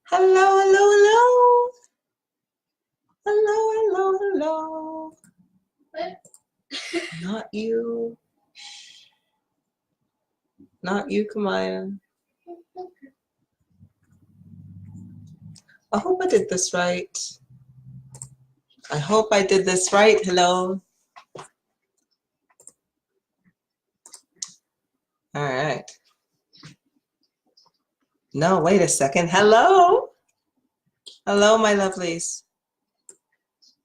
Hello, hello, hello. Hello, hello, hello. What? Not you. Not you, Kamaya. I hope I did this right. I hope I did this right. Hello. All right. No, wait a second. Hello. Hello, my lovelies.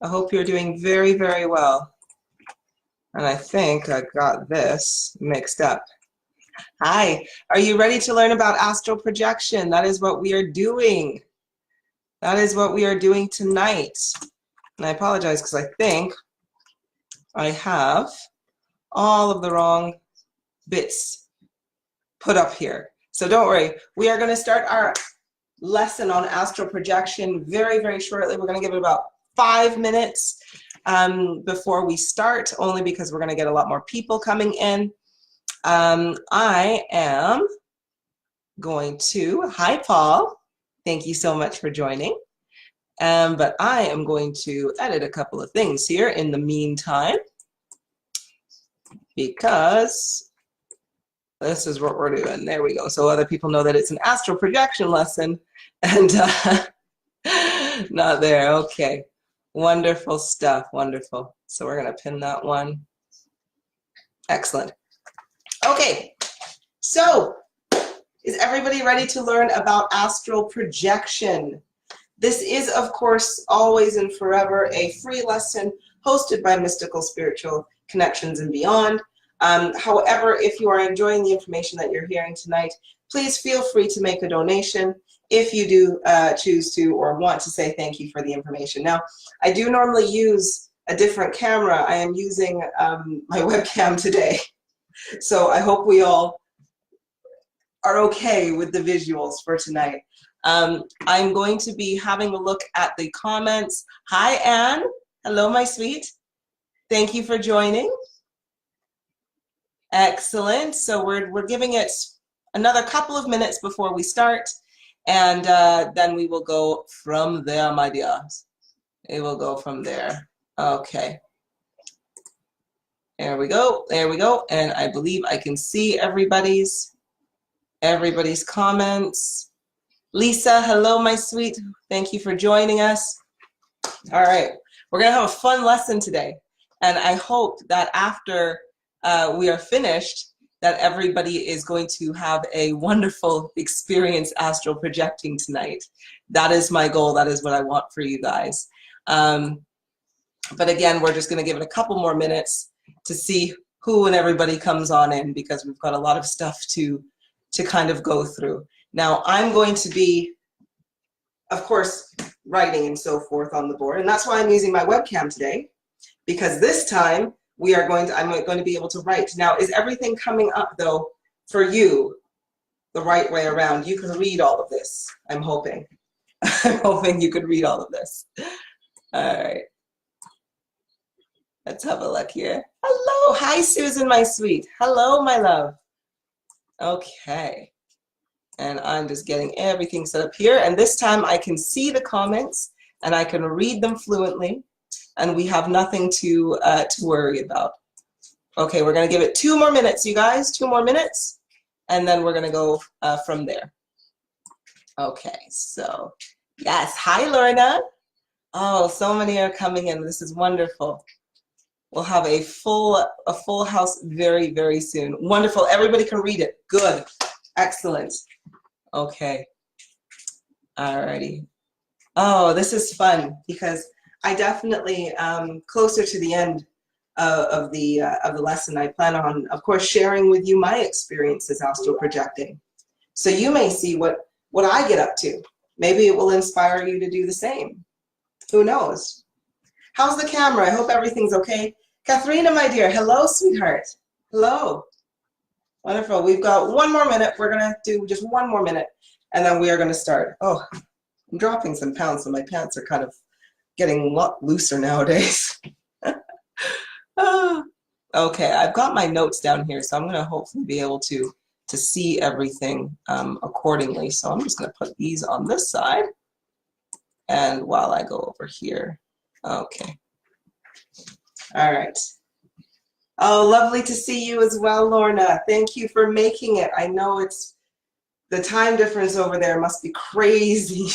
I hope you're doing very, very well. And I think I got this mixed up. Hi, are you ready to learn about astral projection? That is what we are doing. That is what we are doing tonight. And I apologize because I think I have all of the wrong bits put up here. So don't worry, we are going to start our lesson on astral projection very, very shortly. We're going to give it about 5 minutes before we start, only because we're going to get a lot more people coming in. I am going to, hi Paul, thank you so much for joining. But I am going to edit a couple of things here in the meantime, because this is what we're doing. There we go. So other people know that it's an astral projection lesson, and not there. Okay. Wonderful stuff. Wonderful. So we're going to pin that one. Excellent. Okay. So is everybody ready to learn about astral projection? This is, of course, always and forever a free lesson hosted by Mystical Spiritual Connections and Beyond. However, if you are enjoying the information that you're hearing tonight, please feel free to make a donation if you do choose to or want to say thank you for the information. Now, I do normally use a different camera. I am using my webcam today. So I hope we all are okay with the visuals for tonight. I'm going to be having a look at the comments. Hi, Anne. Hello, my sweet. Thank you for joining. Excellent. So we're giving it another couple of minutes before we start, and then we will go from there, my dears. It will go from there. Okay. There we go. There we go. And I believe I can see everybody's comments. Lisa, hello, my sweet. Thank you for joining us. All right. We're going to have a fun lesson today. And I hope that after we are finished, that everybody is going to have a wonderful experience astral projecting tonight. That is my goal. That is what I want for you guys. But again, we're just going to give it a couple more minutes to see who and everybody comes on in, because we've got a lot of stuff to kind of go through. Now, I'm going to be, of course, writing and so forth on the board, and that's why I'm using my webcam today, because this time I'm going to be able to write. Now, is everything coming up, though, for you the right way around? You can read all of this, I'm hoping. I'm hoping you could read all of this. All right. Let's have a look here. Hello. Hi, Susan, my sweet. Hello, my love. Okay. And I'm just getting everything set up here. And this time I can see the comments and I can read them fluently. And we have nothing to worry about. Okay, we're going to give it 2 more minutes, you guys. 2 more minutes. And then we're going to go from there. Okay, so yes. Hi, Lorna. Oh, so many are coming in. This is wonderful. We'll have a full house very, very soon. Wonderful. Everybody can read it. Good. Excellent. Okay. Alrighty. Oh, this is fun, because I definitely, closer to the end of the lesson, I plan on, of course, sharing with you my experiences astral projecting. So you may see what I get up to. Maybe it will inspire you to do the same. Who knows? How's the camera? I hope everything's okay. Katharina, my dear, hello, sweetheart. Hello. Wonderful. We've got 1 more minute. We're going to do just 1 more minute, and then we are going to start. Oh, I'm dropping some pounds, so my pants are kind of getting a lot looser nowadays. Okay, I've got my notes down here, so I'm going to hopefully be able to to see everything accordingly. So I'm just going to put these on this side, and while I go over here. Okay. All right. Oh, lovely to see you as well, Lorna. Thank you for making it. I know it's the time difference over there must be crazy.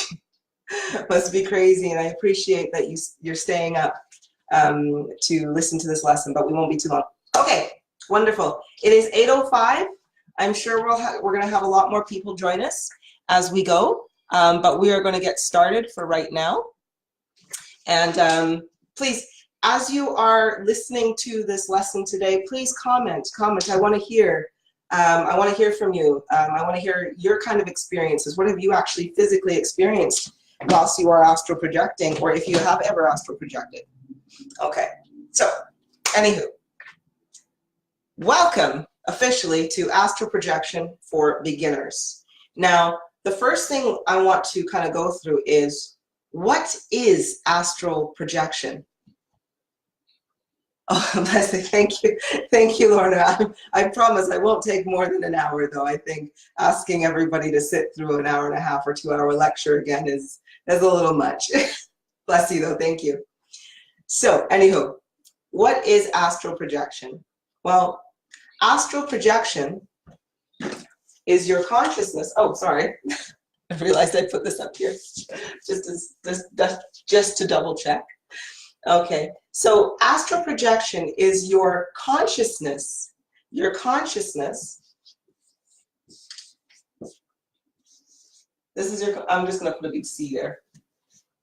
Must be crazy, and I appreciate that you're staying up to listen to this lesson, but we won't be too long. Okay, wonderful. It is 8:05. I'm sure we're going to have a lot more people join us as we go, but we are going to get started for right now. And please, as you are listening to this lesson today, please comment. I want to hear. I want to hear from you. I want to hear your kind of experiences. What have you actually physically experienced whilst you are astral projecting, or if you have ever astral projected? Okay, so anywho, welcome officially to Astral Projection for Beginners. Now, the first thing I want to kind of go through is, what is astral projection? Oh, Leslie, thank you, Lorna. I promise I won't take more than an hour, though. I think asking everybody to sit through an hour and a half or 2-hour lecture again is a little much. Bless you, though. Thank you. So, anywho, what is astral projection? Well, astral projection is your consciousness. Oh, sorry. I realized I put this up here just to double check. Okay, so astral projection is your consciousness. Your consciousness. This is your, I'm just going to put a big C there.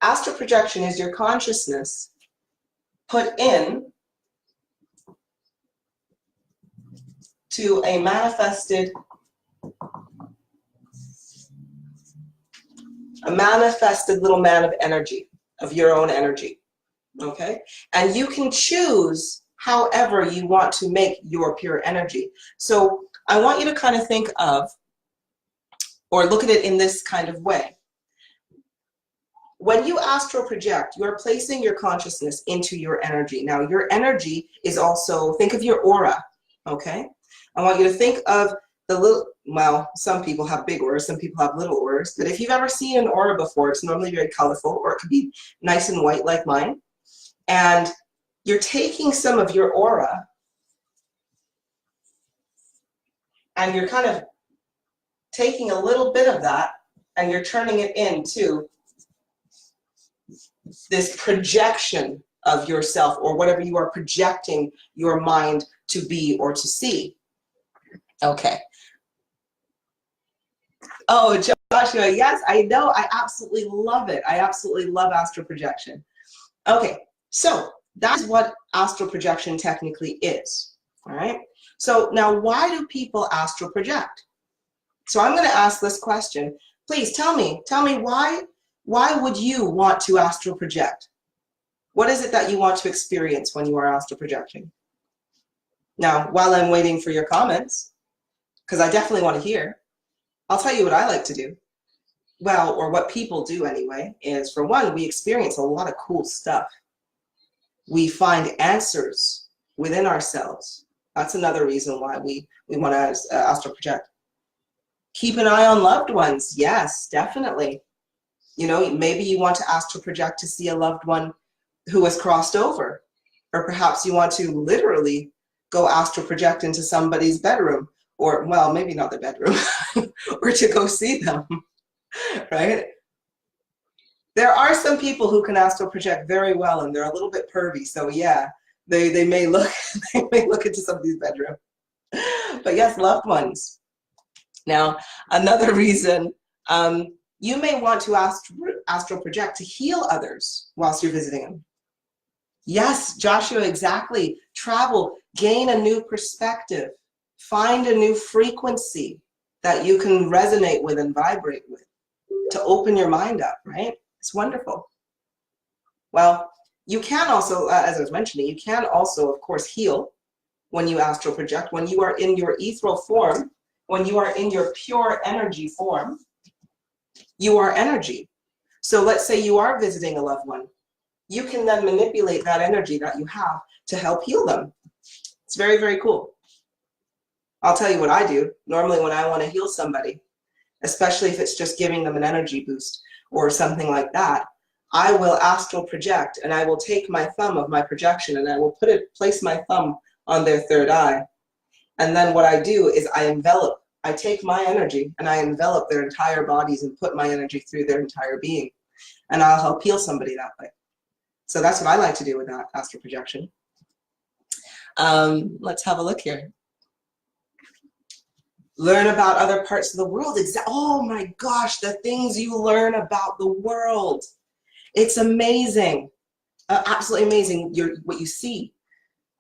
Astral projection is your consciousness put in to a manifested little man of energy, of your own energy. Okay, and you can choose however you want to make your pure energy. So I want you to kind of think of, or look at it in this kind of way. When you astral project, you're placing your consciousness into your energy. Now, your energy is also, think of your aura, okay? I want you to think of the little, well, some people have big auras, some people have little auras, but if you've ever seen an aura before, it's normally very colorful, or it could be nice and white like mine. And you're taking some of your aura and you're kind of taking a little bit of that and you're turning it into this projection of yourself, or whatever you are projecting your mind to be or to see. Okay. Oh, Joshua, yes, I know. I absolutely love it. I absolutely love astral projection. Okay, so that's what astral projection technically is. All right. So now, why do people astral project? So I'm going to ask this question. Please tell me why would you want to astral project? What is it that you want to experience when you are astral projecting? Now, while I'm waiting for your comments, because I definitely want to hear, I'll tell you what I like to do. Well, or what people do anyway, is, for one, we experience a lot of cool stuff. We find answers within ourselves. That's another reason why we want to astral project. Keep an eye on loved ones. Yes, definitely. You know, maybe you want to astral project to see a loved one who has crossed over. Or perhaps you want to literally go astral project into somebody's bedroom. Or, well, maybe not the bedroom. Or to go see them. Right? There are some people who can astral project very well, and they're a little bit pervy. So yeah, they may look into somebody's bedroom. But yes, loved ones. Now, another reason, you may want to astral project to heal others whilst you're visiting them. Yes, Joshua, exactly. Travel, gain a new perspective, find a new frequency that you can resonate with and vibrate with to open your mind up, right? It's wonderful. Well, you can also, as I was mentioning, you can also, of course, heal when you astral project. When you are in your ethereal form, when you are in your pure energy form, you are energy. So let's say you are visiting a loved one. You can then manipulate that energy that you have to help heal them. It's very, very cool. I'll tell you what I do. Normally when I want to heal somebody, especially if it's just giving them an energy boost or something like that, I will astral project, and I will take my thumb of my projection and I will place my thumb on their third eye. And then what I do is I take my energy and I envelop their entire bodies and put my energy through their entire being. And I'll help heal somebody that way. So that's what I like to do with that astral projection. Let's have a look here. Learn about other parts of the world. Oh my gosh, the things you learn about the world. It's amazing. Absolutely amazing what you see.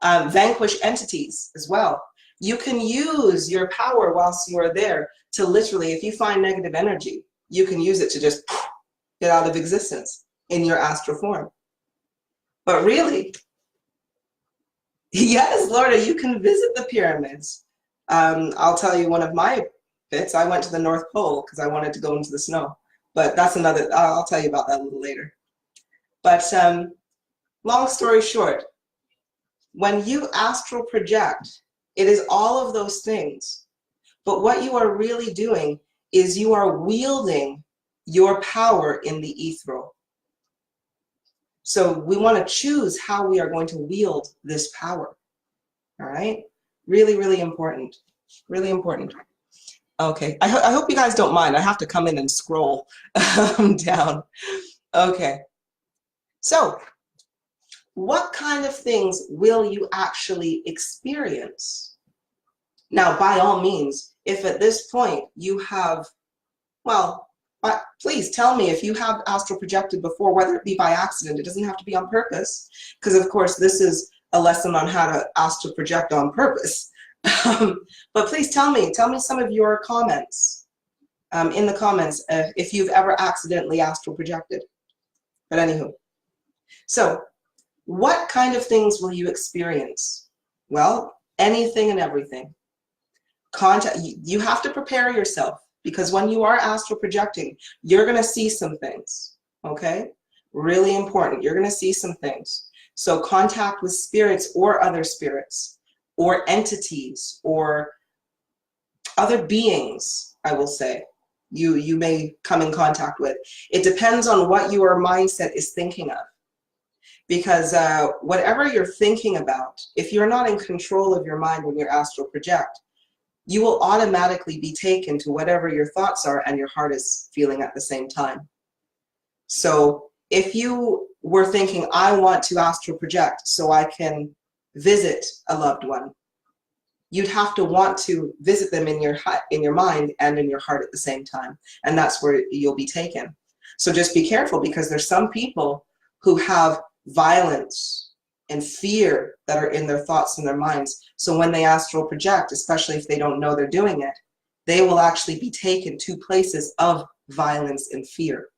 Vanquish entities as well. You can use your power whilst you are there to literally, if you find negative energy, you can use it to just get out of existence in your astral form. But really, yes, Lorna, you can visit the pyramids. I'll tell you one of my bits. I went to the North Pole because I wanted to go into the snow. But that's another, I'll tell you about that a little later. But long story short, when you astral project, it is all of those things. But what you are really doing is you are wielding your power in the ethereal. So we want to choose how we are going to wield this power. All right? Really, really important. Really important. Okay. I hope you guys don't mind. I have to come in and scroll down. Okay. So what kind of things will you actually experience? Now, by all means, if at this point you have, well, please tell me if you have astral projected before, whether it be by accident. It doesn't have to be on purpose, because of course this is a lesson on how to astral project on purpose. But please tell me some of your comments in the comments if you've ever accidentally astral projected. But anywho, so what kind of things will you experience? Well, anything and everything. You have to prepare yourself, because when you are astral projecting, you're going to see some things, okay? Really important. You're going to see some things. So contact with spirits or other spirits or entities or other beings, I will say, you may come in contact with. It depends on what your mindset is thinking of. Because whatever you're thinking about, if you're not in control of your mind when you astral project, you will automatically be taken to whatever your thoughts are and your heart is feeling at the same time. So if you were thinking, I want to astral project so I can visit a loved one, you'd have to want to visit them in your mind and in your heart at the same time. And that's where you'll be taken. So just be careful, because there's some people who have violence and fear that are in their thoughts and their minds. So when they astral project, especially if they don't know they're doing it, they will actually be taken to places of violence and fear,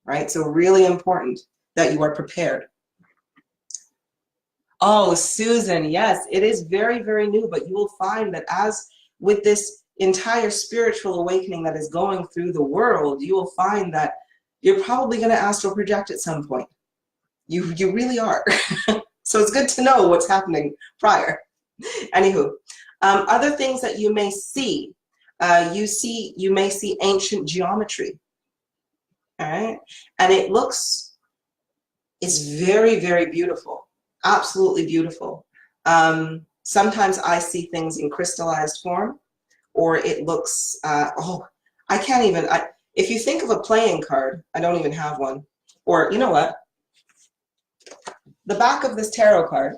right? So really important that you are prepared. Oh, Susan, yes, it is very, very new, but you will find that as with this entire spiritual awakening that is going through the world, you will find that you're probably going to astral project at some point. You really are. So it's good to know what's happening prior. Anywho, other things that you may see, you may see ancient geometry. All right, and it's very, very beautiful. Absolutely beautiful. Sometimes I see things in crystallized form, or it looks, oh, I can't even, if you think of a playing card, I don't even have one. Or you know what? The back of this tarot card,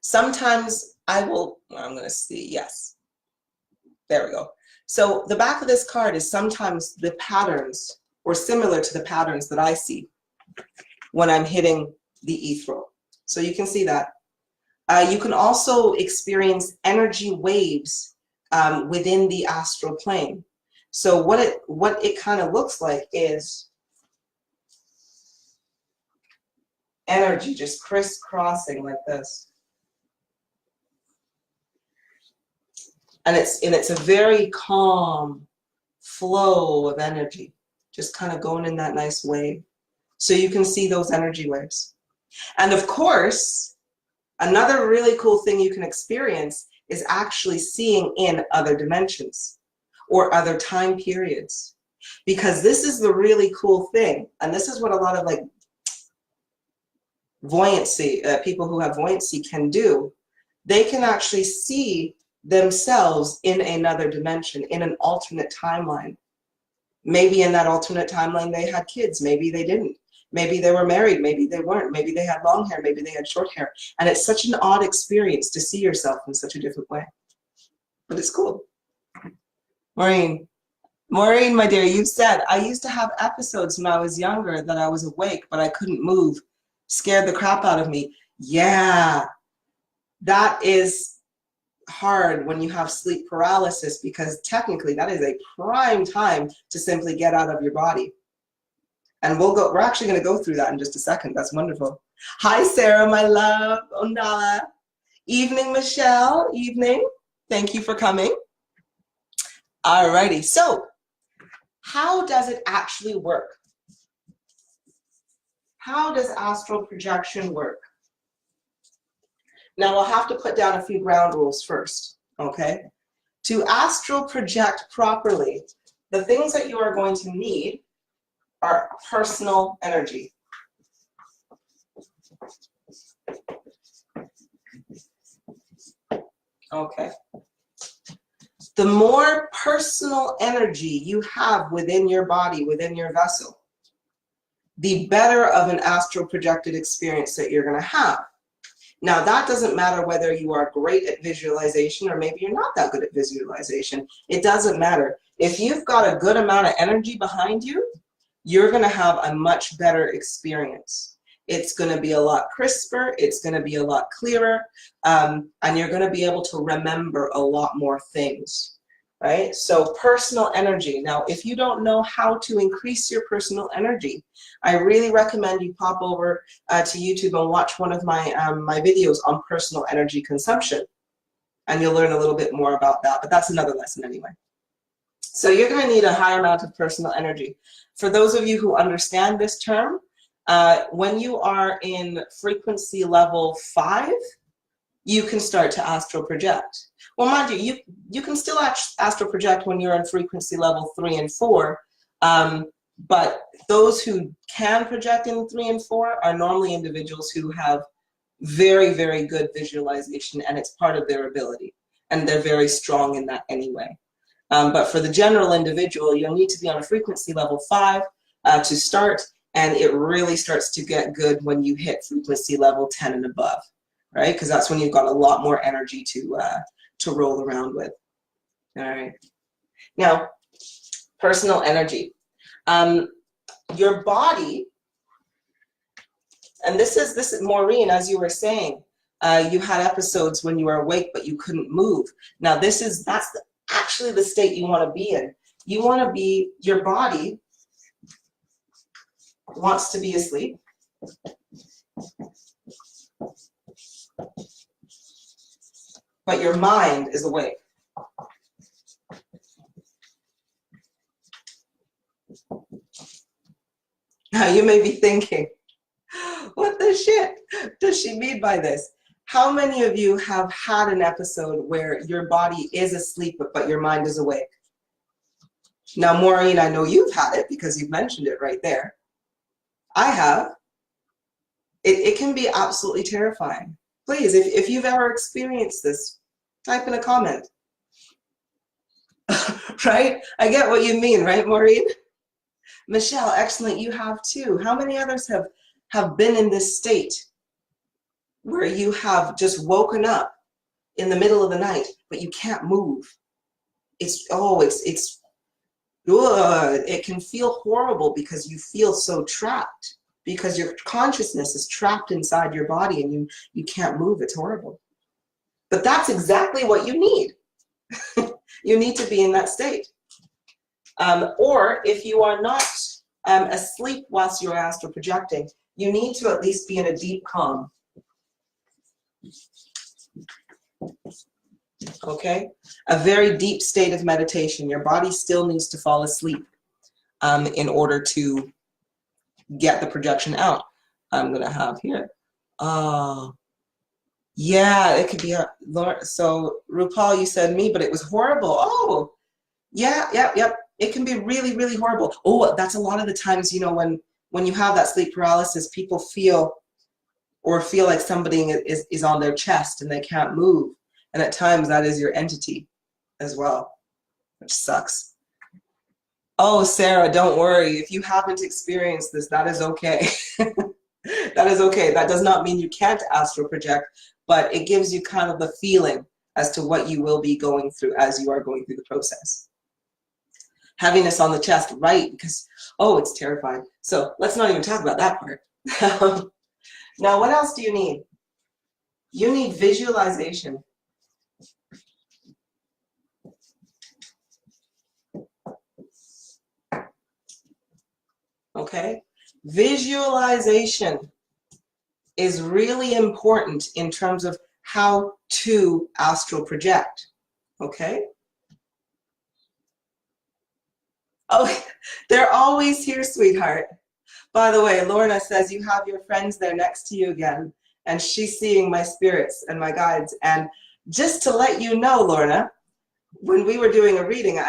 sometimes I'm going to see, yes. There we go. So the back of this card is sometimes the patterns, or similar to the patterns that I see when I'm hitting the ethereal. So you can see that. You can also experience energy waves within the astral plane. So what it kind of looks like is energy just crisscrossing like this. And it's a very calm flow of energy, just kind of going in that nice wave. So you can see those energy waves. And of course, another really cool thing you can experience is actually seeing in other dimensions or other time periods. Because this is the really cool thing, and this is what a lot of like buoyancy, people who have buoyancy can do. They can actually see themselves in another dimension, in an alternate timeline. Maybe in that alternate timeline they had kids, maybe they didn't. Maybe they were married, maybe they weren't. Maybe they had long hair, maybe they had short hair. And it's such an odd experience to see yourself in such a different way. But it's cool. Maureen, my dear, you said, I used to have episodes when I was younger that I was awake, but I couldn't move. Scared the crap out of me. Yeah, that is hard when you have sleep paralysis, because technically that is a prime time to simply get out of your body. And we're actually going to go through that in just a second. That's wonderful. Hi, Sarah, my love. Ondala. Evening, Michelle. Evening. Thank you for coming. Alrighty. So, how does it actually work? How does astral projection work? Now, I'll have to put down a few ground rules first, okay? To astral project properly, the things that you are going to need are personal energy. Okay. The more personal energy you have within your body, within your vessel, the better of an astral projected experience that you're going to have. Now, that doesn't matter whether you are great at visualization or maybe you're not that good at visualization. It doesn't matter. If you've got a good amount of energy behind you, you're going to have a much better experience. It's going to be a lot crisper, it's going to be a lot clearer, and you're going to be able to remember a lot more things, right? So personal energy. Now, if you don't know how to increase your personal energy, I really recommend you pop over to YouTube and watch one of my, my videos on personal energy consumption, and you'll learn a little bit more about that, but that's another lesson anyway. So you're going to need a higher amount of personal energy. For those of you who understand this term, when you are in frequency level 5, you can start to astral project. Well, mind you, you can still astral project when you're in frequency level 3 and 4, but those who can project in 3 and 4 are normally individuals who have very, very good visualization, and it's part of their ability, and they're very strong in that anyway. But for the general individual, you'll need to be on a frequency level 5 to start, and it really starts to get good when you hit frequency level 10 and above, right? Because that's when you've got a lot more energy to roll around with. All right. Now, personal energy. Your body, and this is Maureen, as you were saying, you had episodes when you were awake but you couldn't move. Now that's actually the state you want to be in. You want to be, your body wants to be asleep. But your mind is awake. Now you may be thinking, what the shit does she mean by this? How many of you have had an episode where your body is asleep, but your mind is awake? Now, Maureen, I know you've had it because you've mentioned it right there. I have. It can be absolutely terrifying. Please, if you've ever experienced this, type in a comment. Right? I get what you mean, right, Maureen? Michelle, excellent, you have too. How many others have been in this state where you have just woken up in the middle of the night, but you can't move? It can feel horrible because you feel so trapped, because your consciousness is trapped inside your body and you can't move. It's horrible. But that's exactly what you need. You need to be in that state. Or if you are not asleep whilst you're astral projecting, you need to at least be in a deep calm. Okay? A very deep state of meditation. Your body still needs to fall asleep in order to get the projection out. I'm going to have here. Yeah, it could be a, so RuPaul, you said me, but it was horrible. Oh, yeah, yep, yep. It can be really, really horrible. Oh, that's a lot of the times, you know, when you have that sleep paralysis, people feel like somebody is on their chest and they can't move. And at times that is your entity as well, which sucks. Oh, Sarah, don't worry. If you haven't experienced this, that is okay. That is okay. That does not mean you can't astral project, but it gives you kind of the feeling as to what you will be going through as you are going through the process. Heaviness on the chest, right? Because, oh, it's terrifying. So let's not even talk about that part. Now, what else do you need? You need visualization. Okay? Visualization is really important in terms of how to astral project. Okay? Oh, they're always here, sweetheart. By the way, Lorna says you have your friends there next to you again, and she's seeing my spirits and my guides. And just to let you know, Lorna, when we were doing a reading,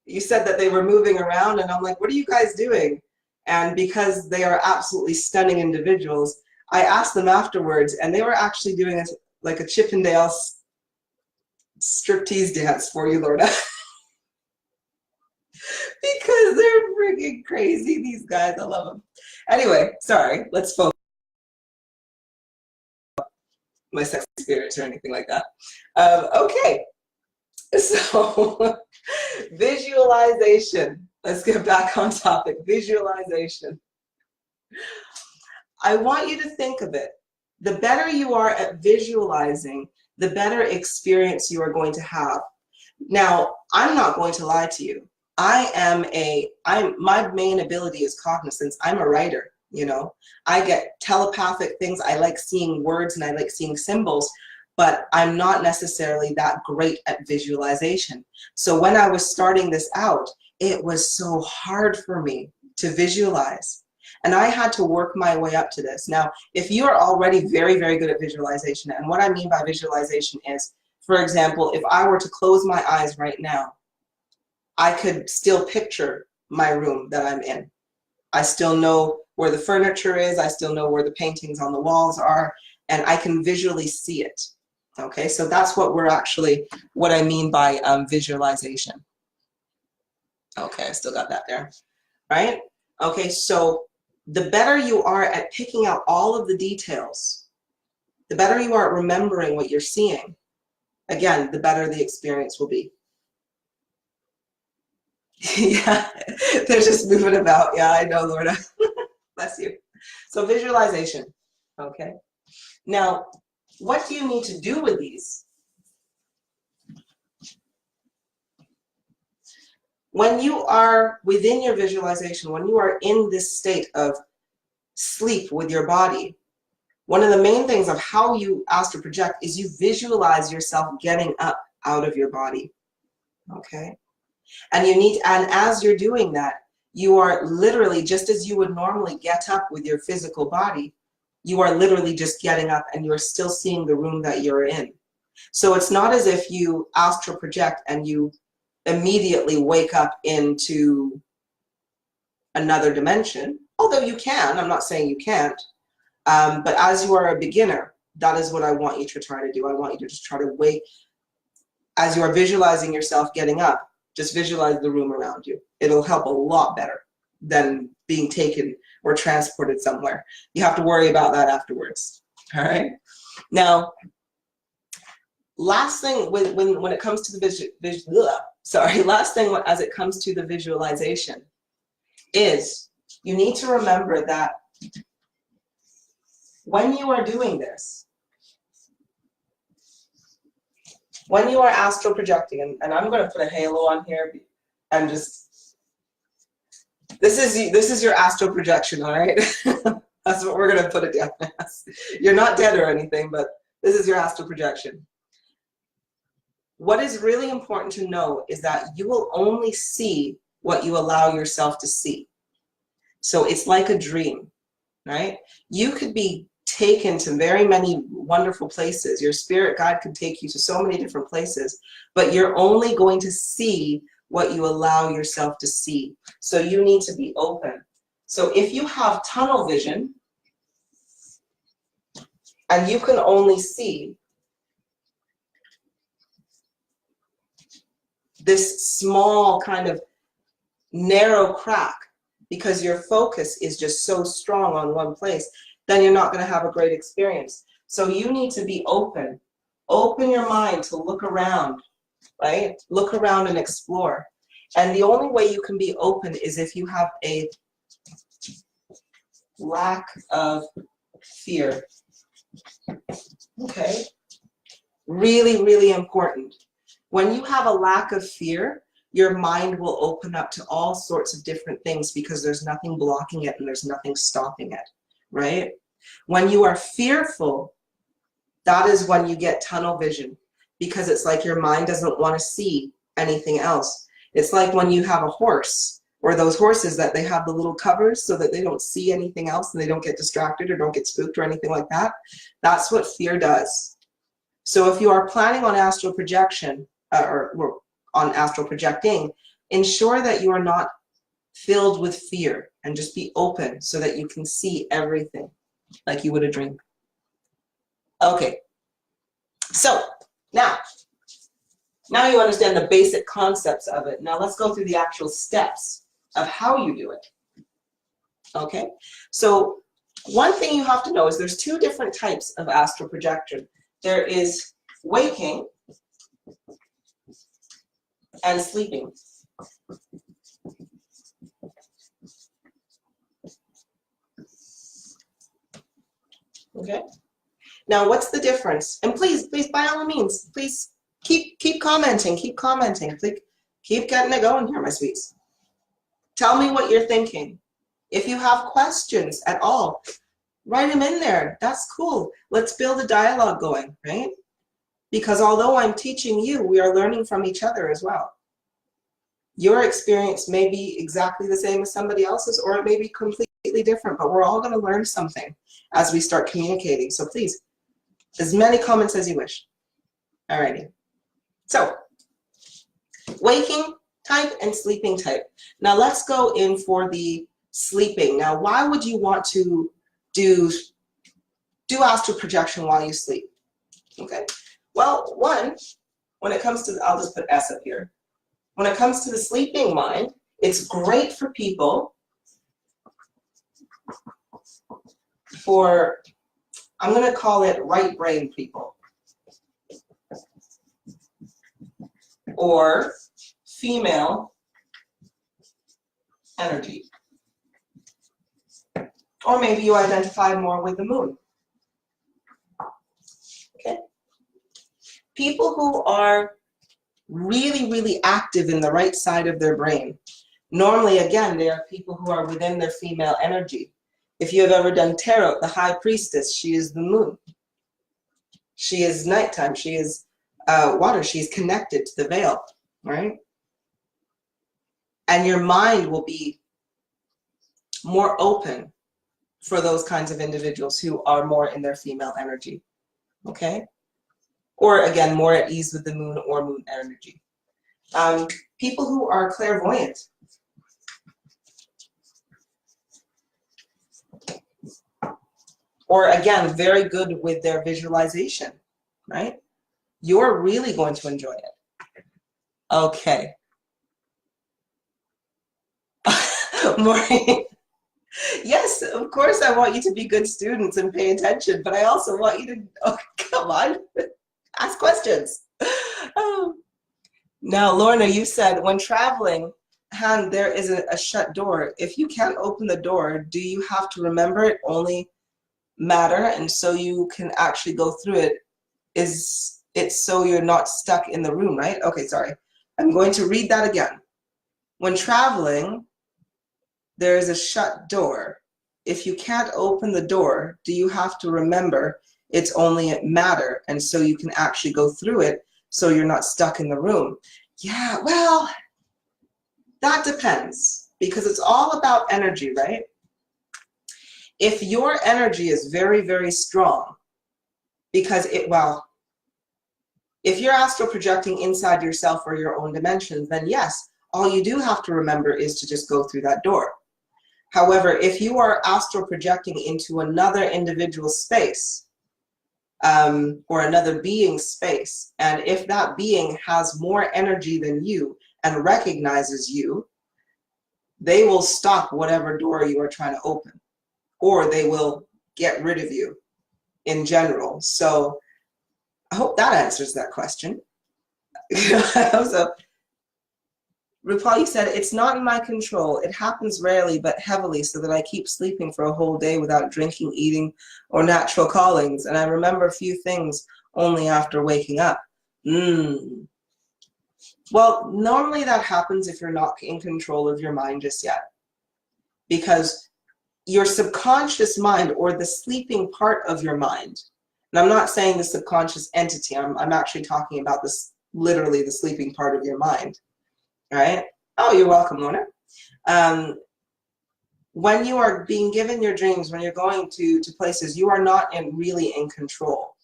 you said that they were moving around, and I'm like, what are you guys doing? And because they are absolutely stunning individuals, I asked them afterwards, and they were actually doing like a Chippendale striptease dance for you, Lorna. Because they're freaking crazy, these guys. I love them. Anyway, sorry, let's focus on my sexy spirits or anything like that. Okay, so visualization. Let's get back on topic. Visualization. I want you to think of it. The better you are at visualizing, the better experience you are going to have. Now, I'm not going to lie to you. My main ability is cognizance. I'm a writer, you know. I get telepathic things. I like seeing words and I like seeing symbols, but I'm not necessarily that great at visualization. So when I was starting this out, it was so hard for me to visualize. And I had to work my way up to this. Now, if you are already very, very good at visualization, and what I mean by visualization is, for example, if I were to close my eyes right now, I could still picture my room that I'm in. I still know where the furniture is. I still know where the paintings on the walls are, and I can visually see it. Okay, so that's what I mean by visualization. Okay, I still got that there, right? Okay, so the better you are at picking out all of the details, the better you are at remembering what you're seeing, again, the better the experience will be. Yeah, they're just moving about. Yeah, I know, Lorna. Bless you. So visualization, okay? Now, what do you need to do with these? When you are within your visualization, when you are in this state of sleep with your body, one of the main things of how you astral project is you visualize yourself getting up out of your body, okay? And as you're doing that, you are literally, just as you would normally get up with your physical body, you are literally just getting up and you're still seeing the room that you're in. So it's not as if you astral project and you immediately wake up into another dimension, although you can. I'm not saying you can't. But as you are a beginner, that is what I want you to try to do. I want you to just try to wake, as you are visualizing yourself getting up, just visualize the room around you. It'll help a lot better than being taken or transported somewhere. You have to worry about that afterwards, all right? Now, last thing when it comes to the last thing as it comes to the visualization is you need to remember that when you are doing this, when you are astral projecting, and I'm going to put a halo on here and just, this is your astral projection, all right? That's what we're going to put it down as. You're not dead or anything, but this is your astral projection. What is really important to know is that you will only see what you allow yourself to see. So it's like a dream, right? You could be taken to very many wonderful places. Your spirit guide could take you to so many different places, but you're only going to see what you allow yourself to see. So you need to be open. So if you have tunnel vision and you can only see this small kind of narrow crack because your focus is just so strong on one place, then you're not going to have a great experience. So you need to be open. Open your mind to look around, right? Look around and explore. And the only way you can be open is if you have a lack of fear. Okay? Really, really important. When you have a lack of fear, your mind will open up to all sorts of different things because there's nothing blocking it and there's nothing stopping it, right? When you are fearful, that is when you get tunnel vision, because it's like your mind doesn't want to see anything else. It's like when you have a horse, or those horses that they have the little covers so that they don't see anything else and they don't get distracted or don't get spooked or anything like that. That's what fear does. So if you are planning on astral projection, or on astral projecting, ensure that you are not filled with fear and just be open so that you can see everything like you would a dream. Okay, so now you understand the basic concepts of it. Now let's go through the actual steps of how you do it. Okay, so one thing you have to know is there's two different types of astral projection. There is waking and sleeping. Okay. Now, what's the difference? And please, by all means, please keep commenting, keep commenting. Please, keep getting it going here, my sweets. Tell me what you're thinking. If you have questions at all, write them in there. That's cool. Let's build a dialogue going, right? Because although I'm teaching you, we are learning from each other as well. Your experience may be exactly the same as somebody else's, or it may be completely different, but we're all going to learn something as we start communicating. So please, as many comments as you wish. Alrighty. So, waking type and sleeping type. Now let's go in for the sleeping. Now, why would you want to do astral projection while you sleep? Okay. Well, one, when it comes to, I'll just put S up here. When it comes to the sleeping mind, it's great for people for, I'm going to call it right brain people, or female energy. Or maybe you identify more with the moon. Okay. People who are really, really active in the right side of their brain. Normally, again, they are people who are within their female energy. If you have ever done tarot, the high priestess, she is the moon. She is nighttime. She is water. She is connected to the veil, right? And your mind will be more open for those kinds of individuals who are more in their female energy, okay? Or again, more at ease with the moon or moon energy. People who are clairvoyant. Or again, very good with their visualization, right? You're really going to enjoy it. Okay. Maureen. Yes, of course I want you to be good students and pay attention, but I also want you to, oh, come on, ask questions. Oh. Now, Lorna, you said when traveling, Han, there is a shut door. If you can't open the door, do you have to remember it only matter, and so you can actually go through it? Is it so you're not stuck in the room, right? Okay, sorry. I'm going to read that again. When traveling, there is a shut door. If you can't open the door, do you have to remember it's only matter, and so you can actually go through it so you're not stuck in the room? Yeah, well, that depends, because it's all about energy, right? if your energy is very, very strong, because if you're astral projecting inside yourself or your own dimensions, then yes, all you do have to remember is to just go through that door. However, if you are astral projecting into another individual space, or another being's space, and if that being has more energy than you and recognizes you, they will stop whatever door you are trying to open, or they will get rid of you in general. So I hope that answers that question. So, RuPaul, you said, it's not in my control. It happens rarely but heavily, so that I keep sleeping for a whole day without drinking, eating, or natural callings. And I remember a few things only after waking up. Well, normally that happens if you're not in control of your mind just yet. Because your subconscious mind, or the sleeping part of your mind, and I'm not saying the subconscious entity, I'm actually talking about this, literally the sleeping part of your mind, right? Oh, you're welcome, Lorna. When you are being given your dreams, when you're going to places, you are not really in control,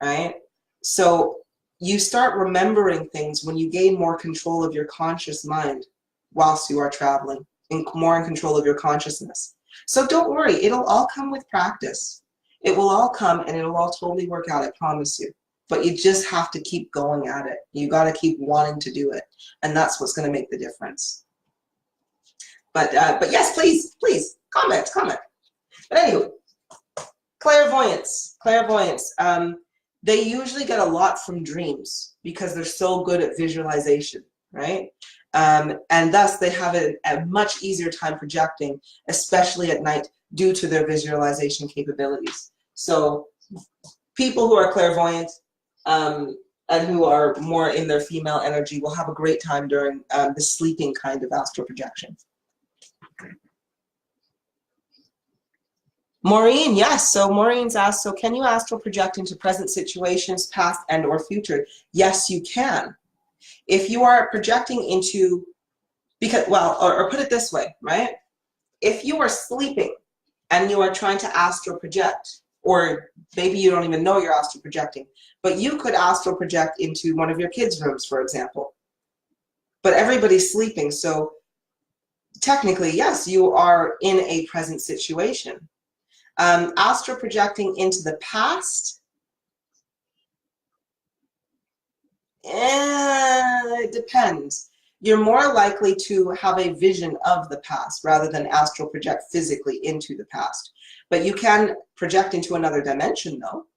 right? So you start remembering things when you gain more control of your conscious mind whilst you are traveling, and more in control of your consciousness. So don't worry, it'll all come with practice. It will all come, and it'll all totally work out, I promise you. But you just have to keep going at it. You got to keep wanting to do it, and that's what's going to make the difference. But yes, please, comment. But anyway, clairvoyance. They usually get a lot from dreams because they're so good at visualization, right? And thus they have a much easier time projecting, especially at night, due to their visualization capabilities. So people who are clairvoyant and who are more in their female energy will have a great time during the sleeping kind of astral projection. Maureen, yes. So Maureen's asked, so can you astral project into present situations, past and or future? Yes, you can. If you are projecting into, because, well, or put it this way, right? If you are sleeping and you are trying to astral project, or maybe you don't even know you're astral projecting, but you could astral project into one of your kids' rooms, for example. But everybody's sleeping, so technically, yes, you are in a present situation. Astral projecting into the past, it depends. You're more likely to have a vision of the past rather than astral project physically into the past. But you can project into another dimension, though.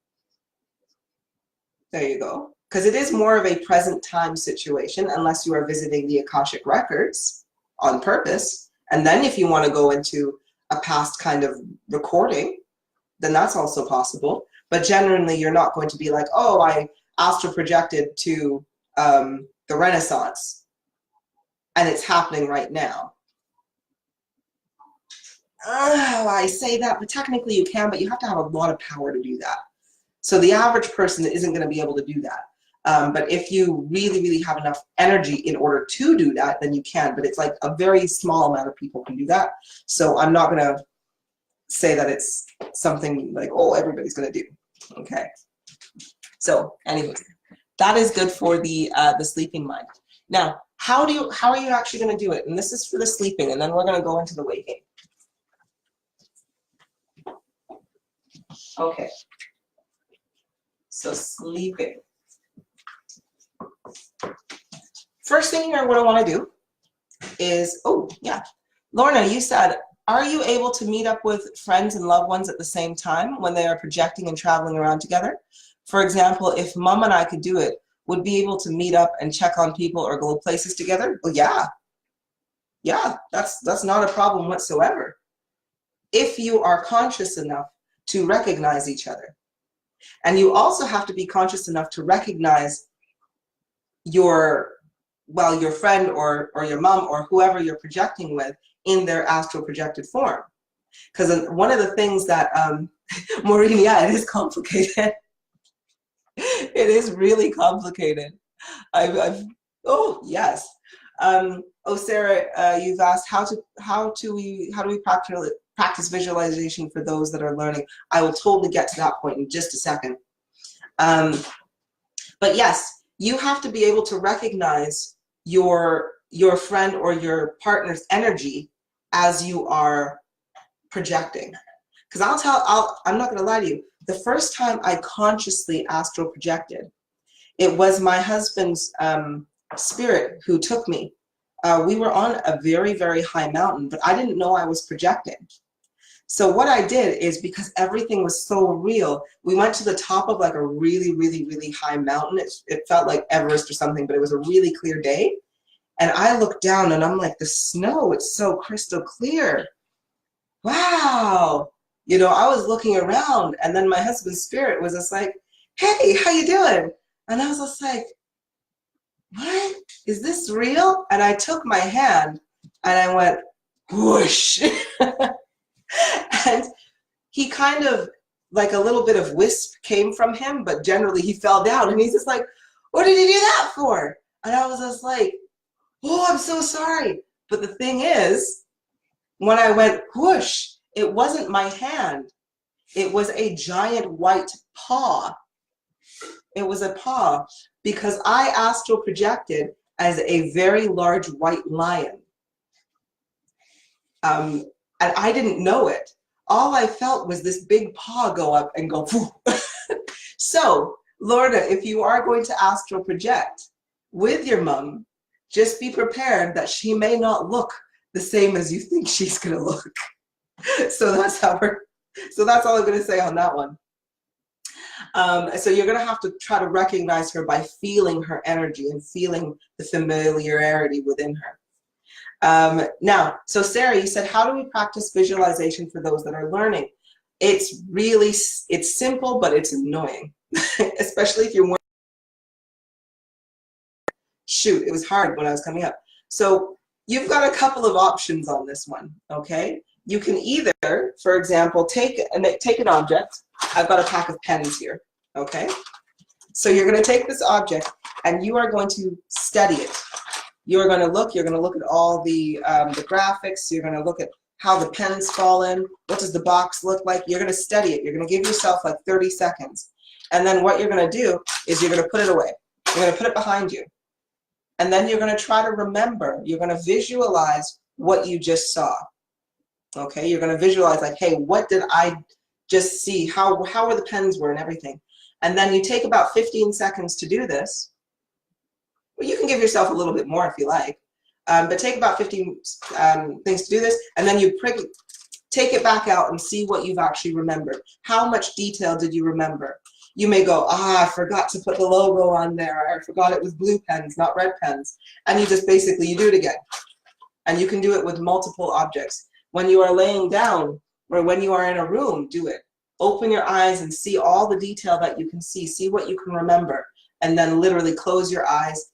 There you go. Because it is more of a present time situation, unless you are visiting the Akashic records on purpose. And then if you want to go into a past kind of recording, then that's also possible. But generally, you're not going to be like, oh, I astral projected to the Renaissance, and it's happening right now. Oh, I say that, but technically you can, but you have to have a lot of power to do that. So the average person isn't going to be able to do that. But if you really, really have enough energy in order to do that, then you can. But it's like a very small amount of people can do that. So I'm not going to say that it's something like, oh, everybody's going to do. Okay. So anyway, that is good for the sleeping mind. Now, how are you actually going to do it? And this is for the sleeping, and then we're going to go into the waking. Okay. So sleeping. First thing you're going to want to do is, oh yeah, Lorna, you said, are you able to meet up with friends and loved ones at the same time when they are projecting and traveling around together? For example, if Mom and I could do it, would be able to meet up and check on people or go places together? Well, yeah, that's not a problem whatsoever. If you are conscious enough to recognize each other. And you also have to be conscious enough to recognize your friend or your mom or whoever you're projecting with in their astral projected form. Because one of the things that, Maureen, yeah, it is complicated. It is really complicated. Oh, yes. Oh, Sarah, you've asked how do we practice visualization for those that are learning. I will totally get to that point in just a second. But yes, you have to be able to recognize your friend or your partner's energy as you are projecting. Because I'm not going to lie to you, the first time I consciously astral projected, it was my husband's spirit who took me. We were on a very, very high mountain, but I didn't know I was projecting. So what I did is, because everything was so real, we went to the top of like a really, really, really high mountain. It felt like Everest or something, but it was a really clear day. And I looked down and I'm like, the snow, it's so crystal clear. Wow. You know, I was looking around, and then my husband's spirit was just like, hey, how you doing? And I was just like, what? Is this real? And I took my hand and I went, whoosh. And he kind of, like a little bit of wisp came from him, but generally he fell down, and he's just like, what did you do that for? And I was just like, oh, I'm so sorry. But the thing is, when I went whoosh, it wasn't my hand. It was a giant white paw. It was a paw, because I astral projected as a very large white lion. And I didn't know it. All I felt was this big paw go up and go, So, Lorna, if you are going to astral project with your mom, just be prepared that she may not look the same as you think she's going to look. So that's all I'm going to say on that one. So you're going to have to try to recognize her by feeling her energy and feeling the familiarity within her. Now, so Sarah, you said, how do we practice visualization for those that are learning? It's simple, but it's annoying, especially if you're shoot, it was hard when I was coming up. So you've got a couple of options on this one, okay? You can either, for example, take an object. I've got a pack of pens here, okay? So you're going to take this object and you are going to study it. You're going to look at all the graphics. You're going to look at how the pens fall in. What does the box look like? You're going to study it. You're going to give yourself like 30 seconds. And then what you're going to do is you're going to put it away. You're going to put it behind you. And then you're going to try to remember. You're going to visualize what you just saw. Okay, you're going to visualize like, hey, what did I just see? How were the pens were and everything. And then you take about 15 seconds to do this. Well, you can give yourself a little bit more if you like, but take about 15 things to do this, and then you take it back out and see what you've actually remembered. How much detail did you remember? You may go, I forgot to put the logo on there. I forgot it was blue pens, not red pens. And you just basically, you do it again. And you can do it with multiple objects. When you are laying down or when you are in a room, do it. Open your eyes and see all the detail that you can see what you can remember, and then literally close your eyes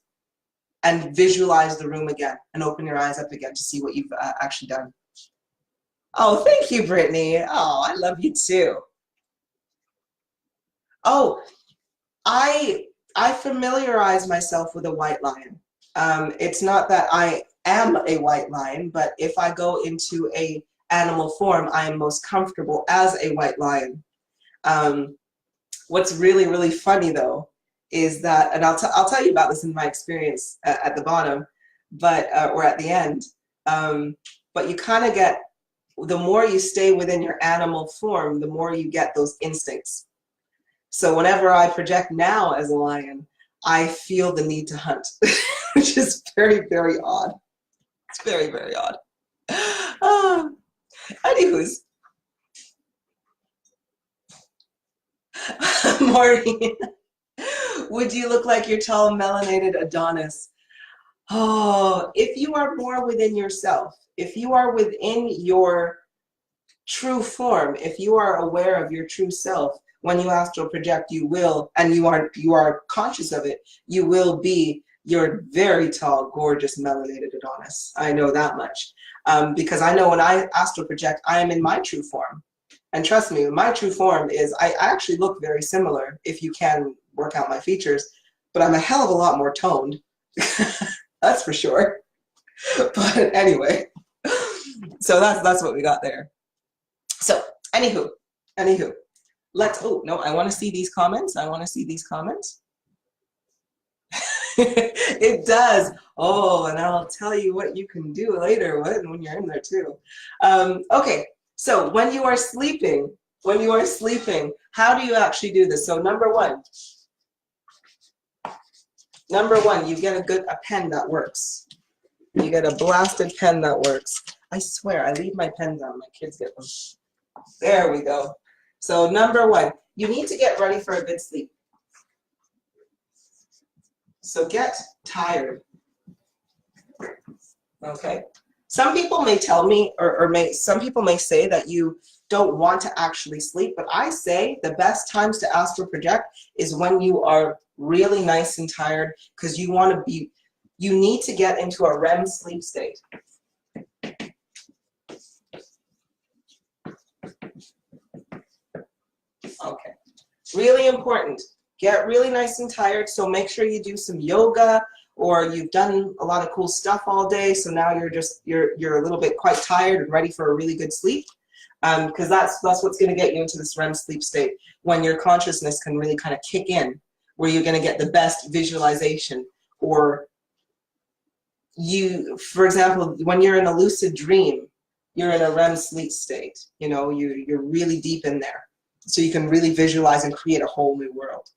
and visualize the room again and open your eyes up again to see what you've actually done. Oh, thank you, Brittany. Oh, I love you too. Oh, I familiarize myself with a white lion. It's not that I am a white lion, but if I go into a animal form, I am most comfortable as a white lion. What's really, really funny though is that, and I'll tell you about this in my experience at the bottom, but or at the end. But you kind of get, the more you stay within your animal form, the more you get those instincts. So whenever I project now as a lion, I feel the need to hunt, which is very, very odd. It's very, very odd. Anywho's. Maureen, would you look like your tall melanated Adonis? Oh, if you are more within yourself, if you are within your true form, if you are aware of your true self, when you astral project, you will, and you are conscious of it, you will be your very tall, gorgeous, melanated Adonis. I know that much. Because I know when I astral project, I am in my true form. And trust me, my true form is, I actually look very similar, if you can work out my features, but I'm a hell of a lot more toned. That's for sure. But anyway, so that's what we got there. So, anywho, let's, oh, no, I want to see these comments. I want to see these comments. It does. Oh, and I'll tell you what you can do later when you're in there too. Okay, so when you are sleeping, how do you actually do this? So number one, you get a pen that works. You get a blasted pen that works. I swear, I leave my pens on. My kids get them. There we go. So number one, you need to get ready for a good sleep. So get tired. Okay. Some people may tell me, some people may say that you don't want to actually sleep, but I say the best times to astral project is when you are really nice and tired, because you need to get into a REM sleep state. Okay. Really important. Get really nice and tired, so make sure you do some yoga, or you've done a lot of cool stuff all day, so now you're a little bit quite tired and ready for a really good sleep, because that's what's going to get you into this REM sleep state, when your consciousness can really kind of kick in, where you're going to get the best visualization. Or for example, when you're in a lucid dream, you're in a REM sleep state. You know, you're really deep in there, so you can really visualize and create a whole new world.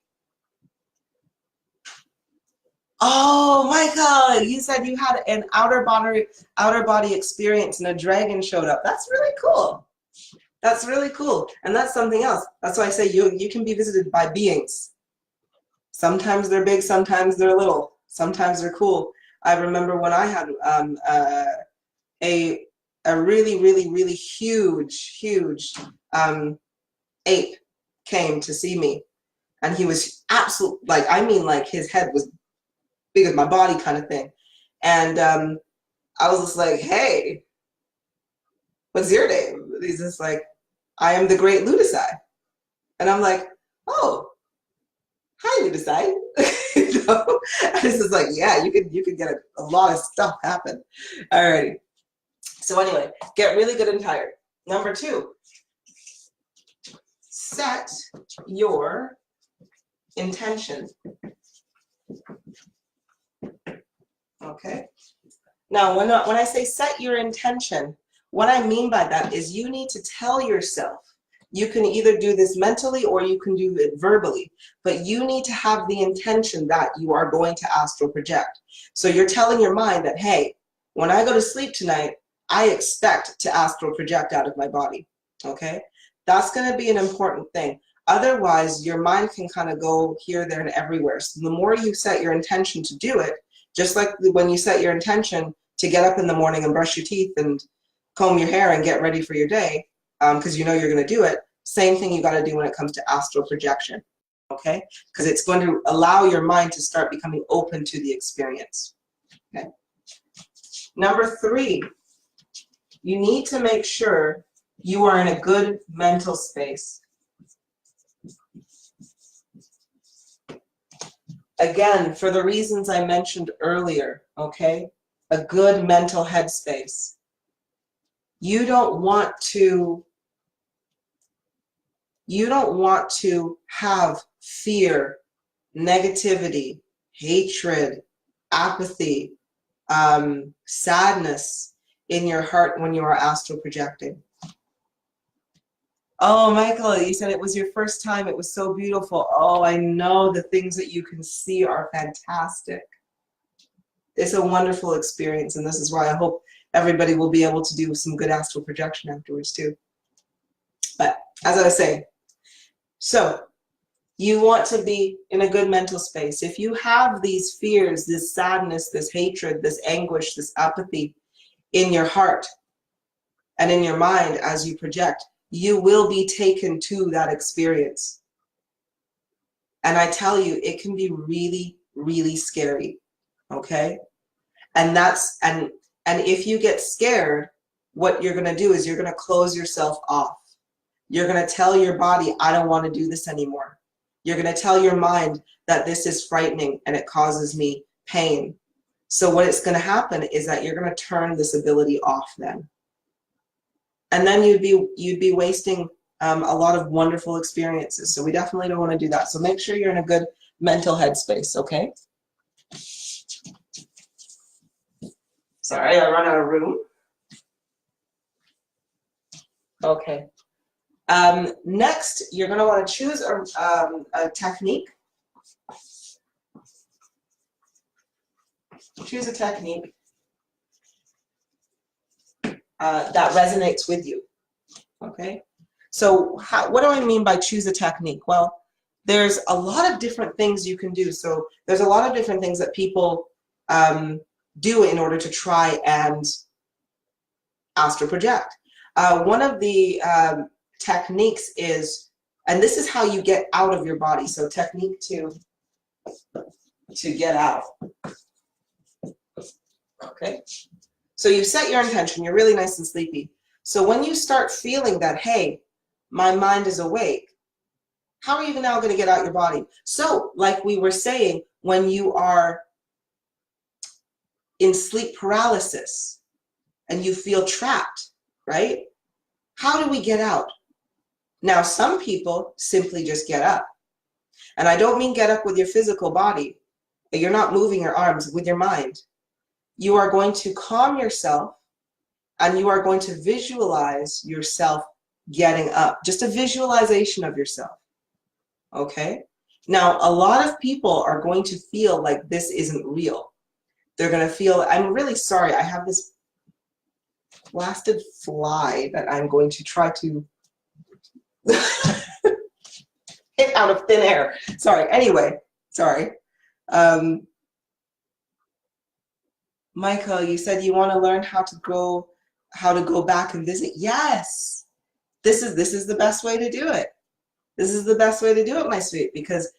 Oh, Michael, you said you had an outer body experience and a dragon showed up. That's really cool. That's really cool. And that's something else. That's why I say you can be visited by beings. Sometimes they're big, sometimes they're little, sometimes they're cool. I remember when I had a really, really, really huge ape came to see me. And he was absolutely, like, I mean, like, his head was big as my body kind of thing. And I was just like, hey, what's your name? He's just like, I am the great Ludicide. And I'm like, oh, hi, Ludicide. You know? And it's just like, yeah, you could get a lot of stuff happen. Alrighty. So anyway, get really good and tired. Number two, set your intention. Okay. Now, when I say set your intention, what I mean by that is you need to tell yourself. You can either do this mentally or you can do it verbally, but you need to have the intention that you are going to astral project. So you're telling your mind that, hey, when I go to sleep tonight, I expect to astral project out of my body. Okay? That's going to be an important thing. Otherwise, your mind can kind of go here, there, and everywhere. So the more you set your intention to do it, just like when you set your intention to get up in the morning and brush your teeth and comb your hair and get ready for your day, because you know you're going to do it, same thing you got to do when it comes to astral projection, okay? Because it's going to allow your mind to start becoming open to the experience, okay? Number three, you need to make sure you are in a good mental space. Again, for the reasons I mentioned earlier, okay? A good mental headspace. You don't want to have fear, negativity, hatred, apathy, sadness in your heart when you are astral projecting. Oh, Michael, you said it was your first time. It was so beautiful. Oh, I know the things that you can see are fantastic. It's a wonderful experience, and this is why I hope everybody will be able to do some good astral projection afterwards too. But as I was saying, so you want to be in a good mental space. If you have these fears, this sadness, this hatred, this anguish, this apathy in your heart and in your mind as you project, you will be taken to that experience. And I tell you, it can be really, really scary, okay? And if you get scared, what you're going to do is you're going to close yourself off. You're going to tell your body, I don't want to do this anymore. You're going to tell your mind that this is frightening and it causes me pain. So what is going to happen is that you're going to turn this ability off then. And then you'd be wasting a lot of wonderful experiences. So we definitely don't want to do that. So make sure you're in a good mental headspace, okay? Sorry, I run out of room. Okay. Next, you're going to want to choose a technique. Choose a technique that resonates with you. Okay. So what do I mean by choose a technique? Well, there's a lot of different things you can do. So there's a lot of different things that people do in order to try and astral project. One of the techniques is, and this is how you get out of your body. So technique to get out. Okay. So you set your intention. You're really nice and sleepy. So when you start feeling that, hey, my mind is awake, how are you now going to get out your body? So like we were saying, when you are in sleep paralysis and you feel trapped, right? How do we get out? Now, some people simply just get up. And I don't mean get up with your physical body. You're not moving your arms with your mind. You are going to calm yourself and you are going to visualize yourself getting up. Just a visualization of yourself. Okay? Now, a lot of people are going to feel like this isn't real. They're going to feel, I'm really sorry, I have this blasted fly that I'm going to try to hit out of thin air. Sorry, anyway, sorry. Michael, you said you want to learn how to go back and visit. Yes, this is the best way to do it. This is the best way to do it, my sweet, because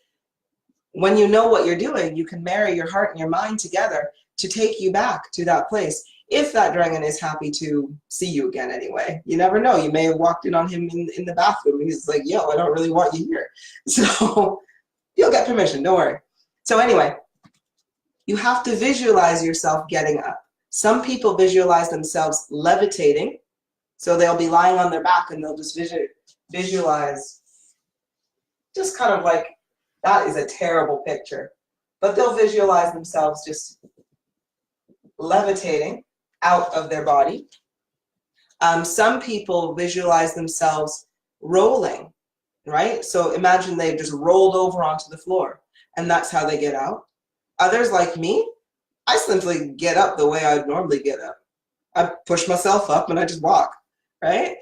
when you know what you're doing, you can marry your heart and your mind together to take you back to that place. If that dragon is happy to see you again anyway. You never know. You may have walked in on him in the bathroom and he's like, yo, I don't really want you here. So you'll get permission, don't worry. So anyway, you have to visualize yourself getting up. Some people visualize themselves levitating. So they'll be lying on their back and they'll just visualize, just kind of like, that is a terrible picture. But they'll visualize themselves just levitating out of their body. Some people visualize themselves rolling, right? So imagine they just rolled over onto the floor and that's how they get out. Others, like me, I simply get up the way I'd normally get up. I push myself up and I just walk, right?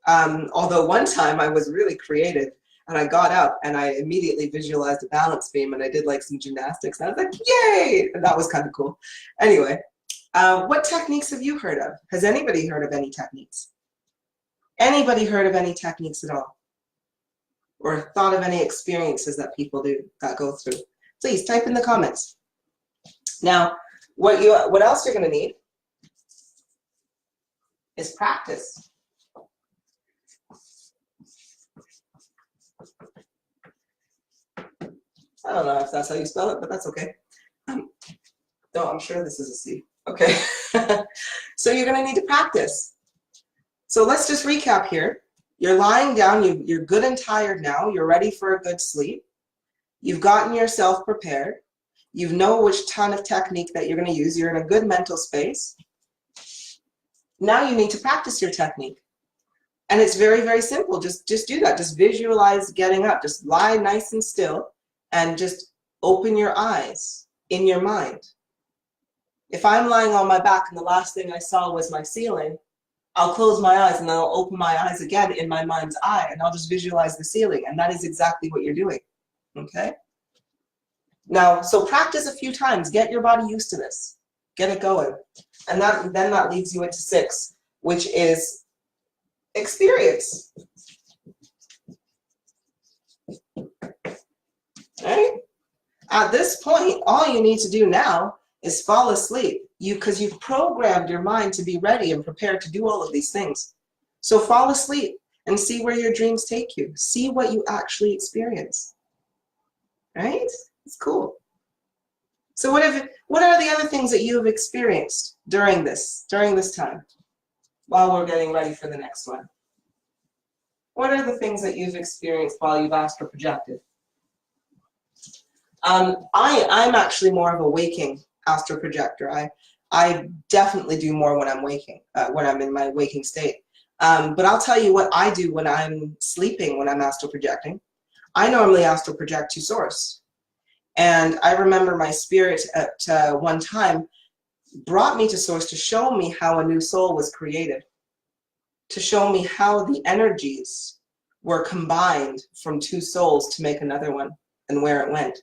Although one time I was really creative and I got up and I immediately visualized a balance beam and I did like some gymnastics and I was like, yay! And that was kind of cool. Anyway, what techniques have you heard of? Has anybody heard of any techniques? Anybody heard of any techniques at all? Or thought of any experiences that people do, that go through? Please type in the comments. Now, what else you're going to need is practice. I don't know if that's how you spell it, but that's okay. No, I'm sure this is a C. Okay. So you're going to need to practice. So let's just recap here. You're lying down. You're good and tired now. You're ready for a good sleep. You've gotten yourself prepared. You know which ton of technique that you're going to use. You're in a good mental space. Now you need to practice your technique. And it's very, very simple. Just do that. Just visualize getting up. Just lie nice and still and just open your eyes in your mind. If I'm lying on my back and the last thing I saw was my ceiling, I'll close my eyes and then I'll open my eyes again in my mind's eye and I'll just visualize the ceiling. And that is exactly what you're doing. Okay? Now, so practice a few times. Get your body used to this. Get it going. And then that leads you into 6, which is experience. Right? At this point, all you need to do now is fall asleep. Because you've programmed your mind to be ready and prepared to do all of these things. So fall asleep and see where your dreams take you. See what you actually experience. Right? It's cool. So what are the other things that you have experienced during this time? while we're getting ready for the next one? What are the things that you've experienced while you've astral projected? I'm actually more of a waking astral projector. I definitely do more when I'm waking, when I'm in my waking state. But I'll tell you what I do when I'm sleeping, when I'm astral projecting. I normally astral project to source. And I remember my spirit at one time brought me to source to show me how a new soul was created, to show me how the energies were combined from two souls to make another one and where it went.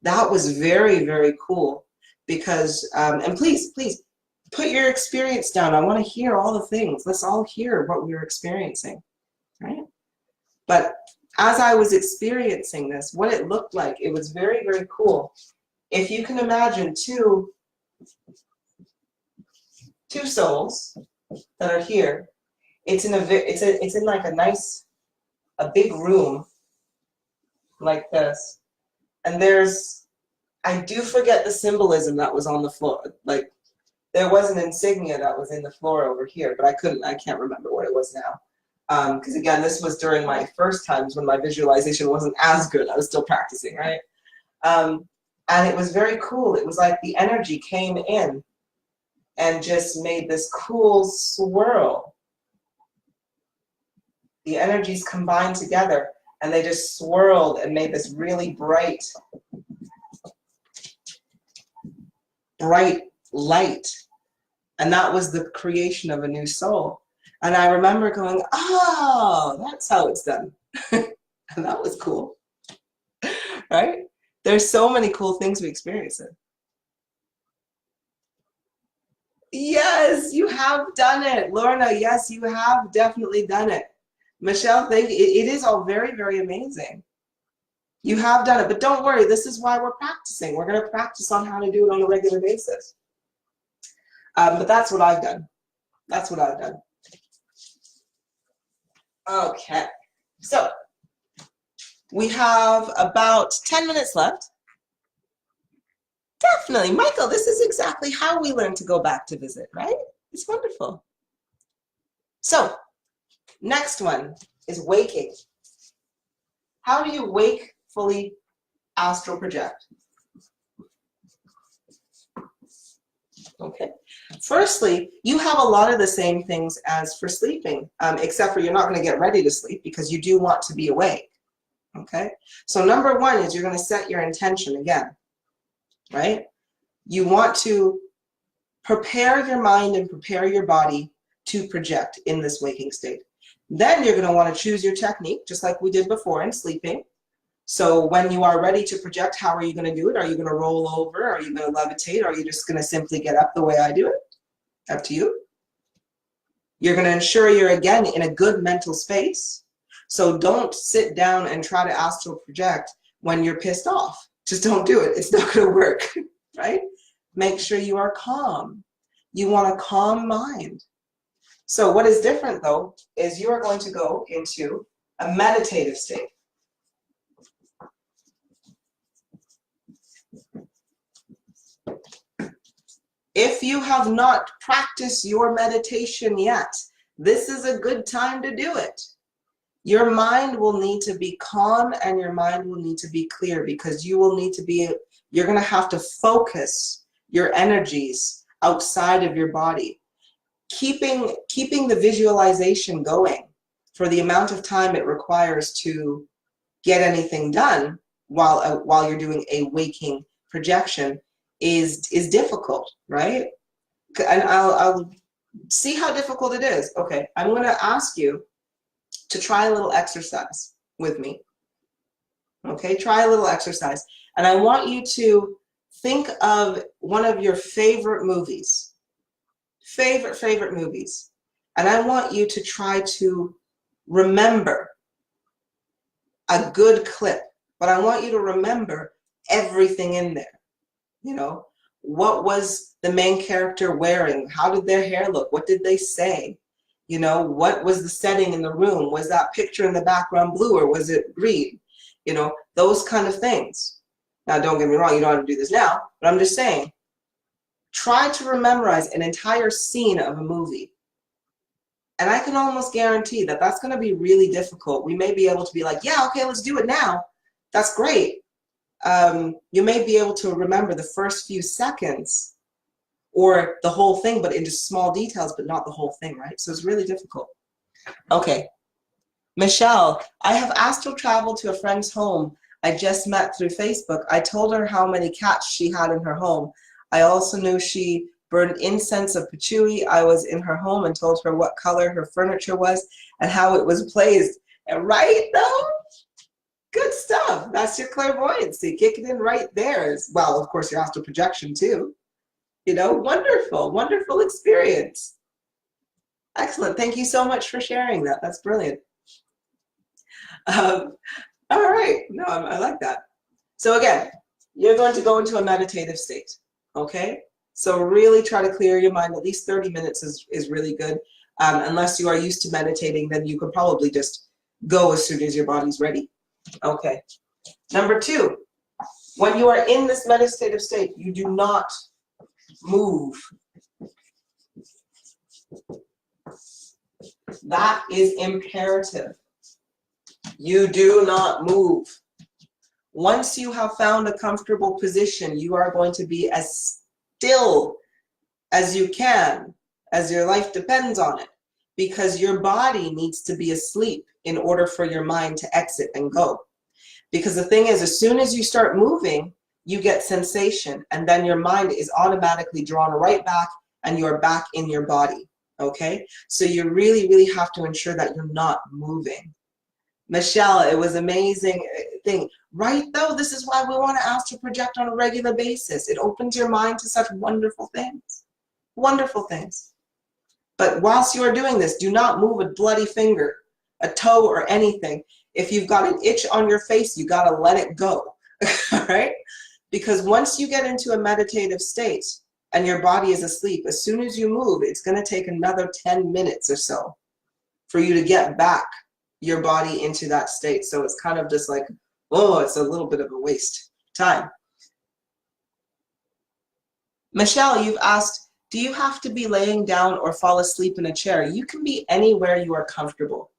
That was very, very cool because, and please put your experience down. I want to hear all the things. Let's all hear what we were experiencing, right? But as I was experiencing this, what it looked like, it was very, very cool. If you can imagine two souls that are here, it's in like a big room like this, and I do forget the symbolism that was on the floor. Like there was an insignia that was in the floor over here, but I can't remember what it was now. Because again, this was during my first times when my visualization wasn't as good. I was still practicing, right? And it was very cool. It was like the energy came in and just made this cool swirl. The energies combined together and they just swirled and made this really bright light. And that was the creation of a new soul. And I remember going, oh, that's how it's done. And that was cool, right? There's so many cool things we experience it. Yes, you have done it. Lorna, yes, you have definitely done it. Michelle, thank you. It is all very, very amazing. You have done it, but don't worry. This is why we're practicing. We're going to practice on how to do it on a regular basis. But that's what I've done. That's what I've done. Okay, so we have about 10 minutes left. Definitely, Michael, this is exactly how we learn to go back to visit, right? It's wonderful. So, next one is waking. How do you wakefully astral project? Okay. Firstly, you have a lot of the same things as for sleeping, except for you're not going to get ready to sleep because you do want to be awake. Okay. So number one is you're going to set your intention again, right? You want to prepare your mind and prepare your body to project in this waking state. Then you're going to want to choose your technique, just like we did before in sleeping. So when you are ready to project, how are you going to do it? Are you going to roll over? Are you going to levitate? Or are you just going to simply get up the way I do it? Up to you. You're going to ensure you're, again, in a good mental space. So don't sit down and try to astral project when you're pissed off. Just don't do it. It's not going to work, right? Make sure you are calm. You want a calm mind. So what is different, though, is you are going to go into a meditative state. If you have not practiced your meditation yet, this is a good time to do it. Your mind will need to be calm and your mind will need to be clear because you will need to be, you're going to have to focus your energies outside of your body. Keeping the visualization going for the amount of time it requires to get anything done while you're doing a waking projection is difficult, right? And I'll see how difficult it is. Okay, I'm going to ask you to try a little exercise with me. Okay, try a little exercise. And I want you to think of one of your favorite movies. Favorite movies. And I want you to try to remember a good clip. But I want you to remember everything in there. You know, what was the main character wearing? How did their hair look? What did they say? You know, what was the setting in the room? Was that picture in the background blue or was it green? You know, those kind of things. Now, don't get me wrong, you don't have to do this now, but I'm just saying, try to memorize an entire scene of a movie And I can almost guarantee that that's going to be really difficult. We may be able to be like, yeah, okay, let's do it now. That's great. You may be able to remember the first few seconds or the whole thing, but into small details, but not the whole thing, right? So it's really difficult. Okay. Michelle, I have astral traveled to a friend's home I just met through Facebook. I told her how many cats she had in her home. I also knew she burned incense of patchouli. I was in her home and told her what color her furniture was and how it was placed. And right though? Good stuff. That's your clairvoyancy. Kick it in right there. Well, of course, your astral projection too. You know, wonderful, wonderful experience. Excellent. Thank you so much for sharing that. That's brilliant. All right. No, I like that. So again, you're going to go into a meditative state. Okay? So really try to clear your mind. At least 30 minutes is really good. Unless you are used to meditating, then you could probably just go as soon as your body's ready. Okay. Number 2, when you are in this meditative state, you do not move. That is imperative. You do not move. Once you have found a comfortable position, you are going to be as still as you can, as your life depends on it, because your body needs to be asleep in order for your mind to exit and go. Because the thing is, as soon as you start moving, you get sensation, and then your mind is automatically drawn right back, and you're back in your body. Okay? So you really, really have to ensure that you're not moving. Michelle, it was amazing thing. Right though, this is why we want to astral project on a regular basis. It opens your mind to such wonderful things. Wonderful things. But whilst you are doing this, do not move a bloody finger, a toe, or anything. If you've got an itch on your face, you got to let it go. All right? Because once you get into a meditative state and your body is asleep, as soon as you move, it's going to take another 10 minutes or so for you to get back your body into that state. So it's kind of just like, oh, it's a little bit of a waste of time. Michelle, you've asked, do you have to be laying down or fall asleep in a chair? You can be anywhere you are comfortable.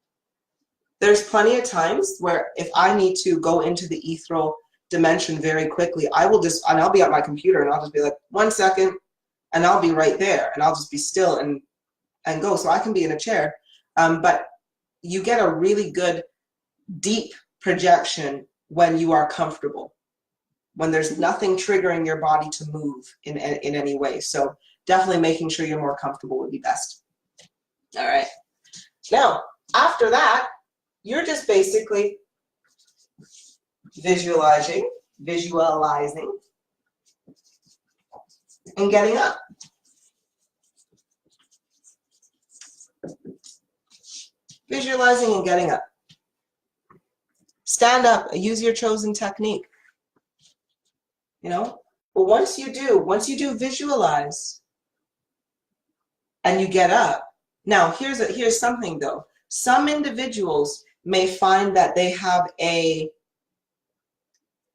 There's plenty of times where if I need to go into the ethereal dimension very quickly, I will just, and I'll be at my computer and I'll just be like, 1 second, and I'll be right there and I'll just be still and go. So I can be in a chair, but you get a really good deep projection when you are comfortable, when there's nothing triggering your body to move in any way. So definitely making sure you're more comfortable would be best. All right. Now, after that, you're just basically visualizing, and getting up. Visualizing and getting up. Stand up, use your chosen technique. You know, but once you do visualize and you get up. Now, here's something though. Some individuals may find that they have a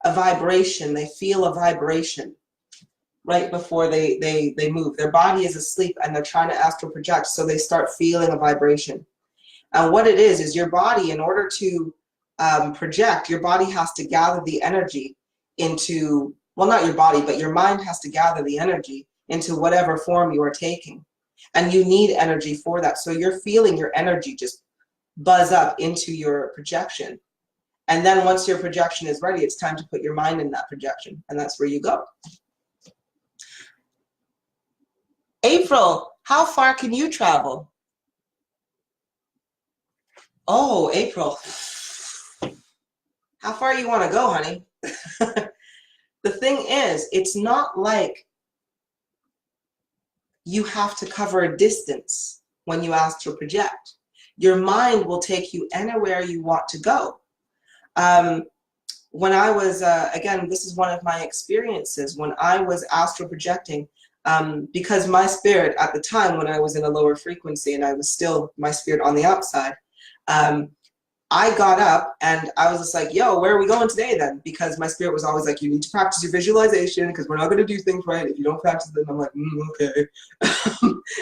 vibration, they feel a vibration right before they move. Their body is asleep and they're trying to astral project, so they start feeling a vibration. And what it is your body, in order to project, your body has to gather the energy into, well, not your body, but your mind has to gather the energy into whatever form you are taking. And you need energy for that. So you're feeling your energy just buzz up into your projection. And then once your projection is ready, it's time to put your mind in that projection. And that's where you go. April, how far can you travel? Oh, April. How far you want to go, honey? The thing is, it's not like you have to cover a distance when you astral project. Your mind will take you anywhere you want to go. When I was, again, this is one of my experiences, when I was astral projecting, because my spirit at the time when I was in a lower frequency and I was still my spirit on the outside, I got up and I was just like, yo, where are we going today then? Because my spirit was always like, you need to practice your visualization because we're not going to do things right if you don't practice them. I'm like, okay.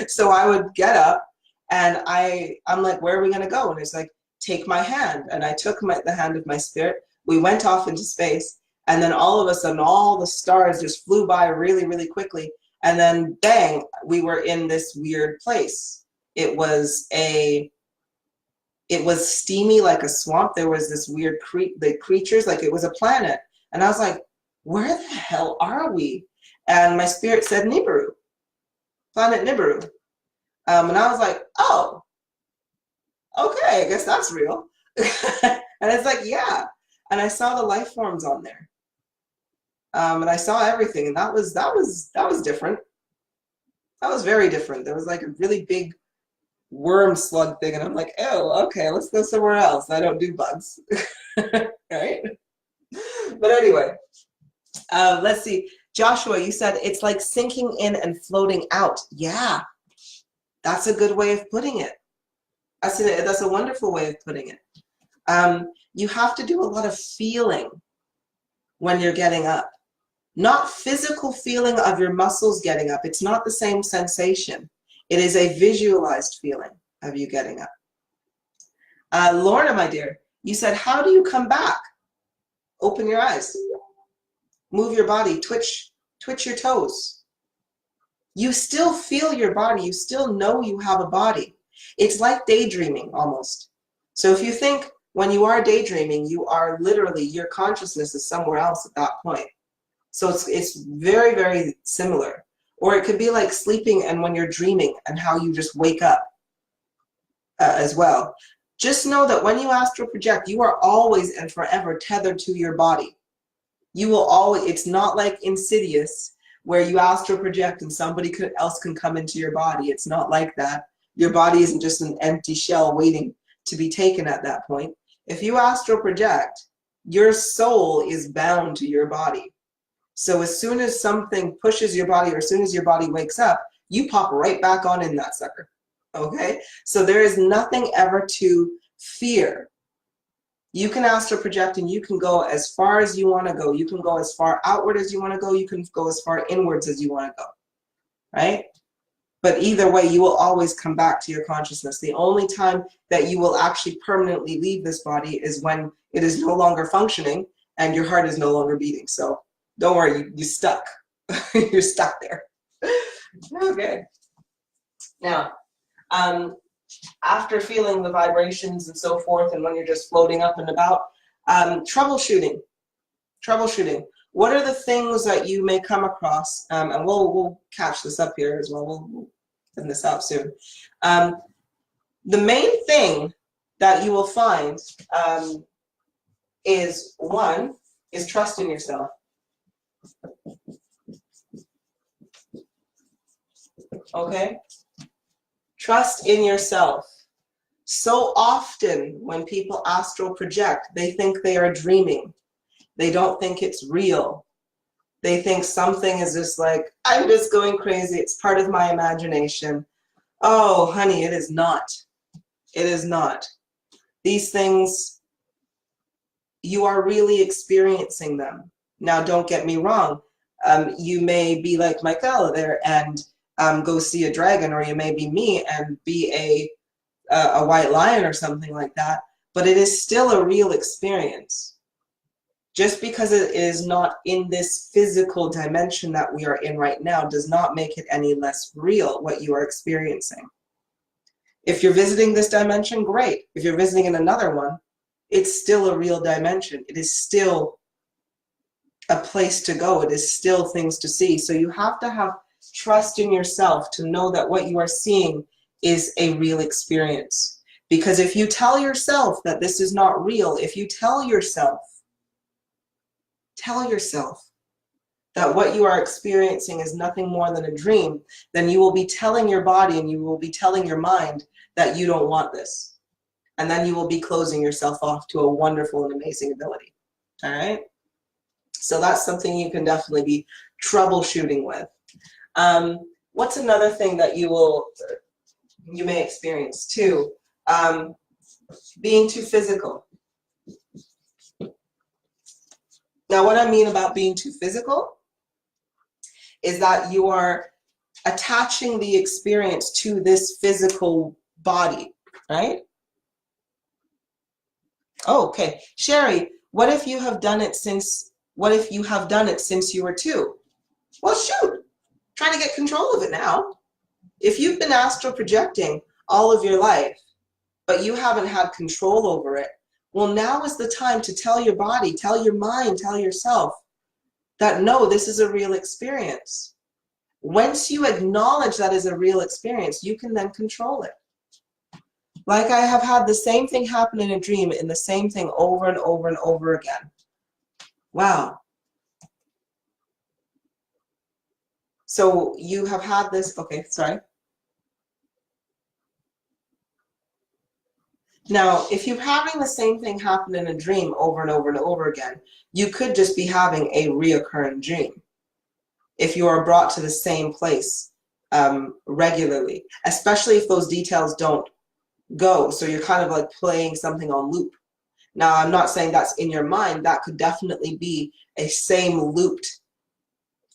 So I would get up And I'm like, where are we gonna go? And it's like, take my hand. And I took the hand of my spirit. We went off into space. And then all of a sudden, all the stars just flew by really, really quickly. And then bang, we were in this weird place. It was steamy like a swamp. There was this weird the creatures, like it was a planet. And I was like, where the hell are we? And my spirit said Nibiru, planet Nibiru. And I was like, oh, okay, I guess that's real. And it's like, yeah. And I saw the life forms on there. And I saw everything, and that was different. That was very different. There was like a really big worm slug thing, and I'm like, oh, okay, let's go somewhere else. I don't do bugs. Right? But anyway, let's see. Joshua, you said it's like sinking in and floating out. Yeah, that's a good way of putting it. That's a wonderful way of putting it. You have to do a lot of feeling when you're getting up. Not physical feeling of your muscles getting up. It's not the same sensation. It is a visualized feeling of you getting up. Lorna, my dear, you said, how do you come back? Open your eyes. Move your body. Twitch your toes. You still feel your body. You still know you have a body. It's like daydreaming almost. So if you think when you are daydreaming, you are literally, your consciousness is somewhere else at that point. So it's very, very similar. Or it could be like sleeping and when you're dreaming and how you just wake up as well. Just know that when you astral project, you are always and forever tethered to your body. You will always, it's not like Insidious where you astral project and somebody else can come into your body. It's not like that. Your body isn't just an empty shell waiting to be taken at that point. If you astral project, your soul is bound to your body. So as soon as something pushes your body or as soon as your body wakes up, you pop right back on in that sucker, okay? So there is nothing ever to fear. You can astral project and you can go as far as you want to go. You can go as far outward as you want to go. You can go as far inwards as you want to go, right? But either way, you will always come back to your consciousness. The only time that you will actually permanently leave this body is when it is no longer functioning and your heart is no longer beating. So don't worry, you're stuck. You're stuck there. Okay. Now, after feeling the vibrations and so forth, and when you're just floating up and about, troubleshooting. Troubleshooting. What are the things that you may come across? And we'll catch this up here as well. We'll send this out soon. The main thing that you will find is trust in yourself. Okay? Trust in yourself. So often when people astral project, they think they are dreaming. They don't think it's real. They think something is just like, I'm just going crazy. It's part of my imagination. Oh, honey, it is not. It is not. These things, you are really experiencing them. Now, don't get me wrong. You may be like Michaela there and go see a dragon, or you may be me and be a white lion or something like that. But it is still a real experience. Just because it is not in this physical dimension that we are in right now does not make it any less real what you are experiencing. If you're visiting this dimension, great. If you're visiting in another one, it's still a real dimension. It is still a place to go. It is still things to see. So you have to have trust in yourself to know that what you are seeing is a real experience. Because if you tell yourself that this is not real, if you tell yourself that what you are experiencing is nothing more than a dream, then you will be telling your body and you will be telling your mind that you don't want this. And then you will be closing yourself off to a wonderful and amazing ability. All right? So that's something you can definitely be troubleshooting with. What's another thing that you may experience too? Being too physical. Now, what I mean about being too physical is that you are attaching the experience to this physical body, right? Oh, okay. Sherry, what if you have done it since you were 2? Well, shoot, trying to get control of it now. If you've been astral projecting all of your life, but you haven't had control over it, well, now is the time to tell your body, tell your mind, tell yourself that no, this is a real experience. Once you acknowledge that is a real experience, you can then control it. Like I have had the same thing happen in a dream, and the same thing over and over and over again. Wow. So you have had this, okay, sorry. Now, if you're having the same thing happen in a dream over and over and over again, you could just be having a reoccurring dream. If you are brought to the same place regularly, especially if those details don't go. So you're kind of like playing something on loop. Now, I'm not saying that's in your mind. That could definitely be a same looped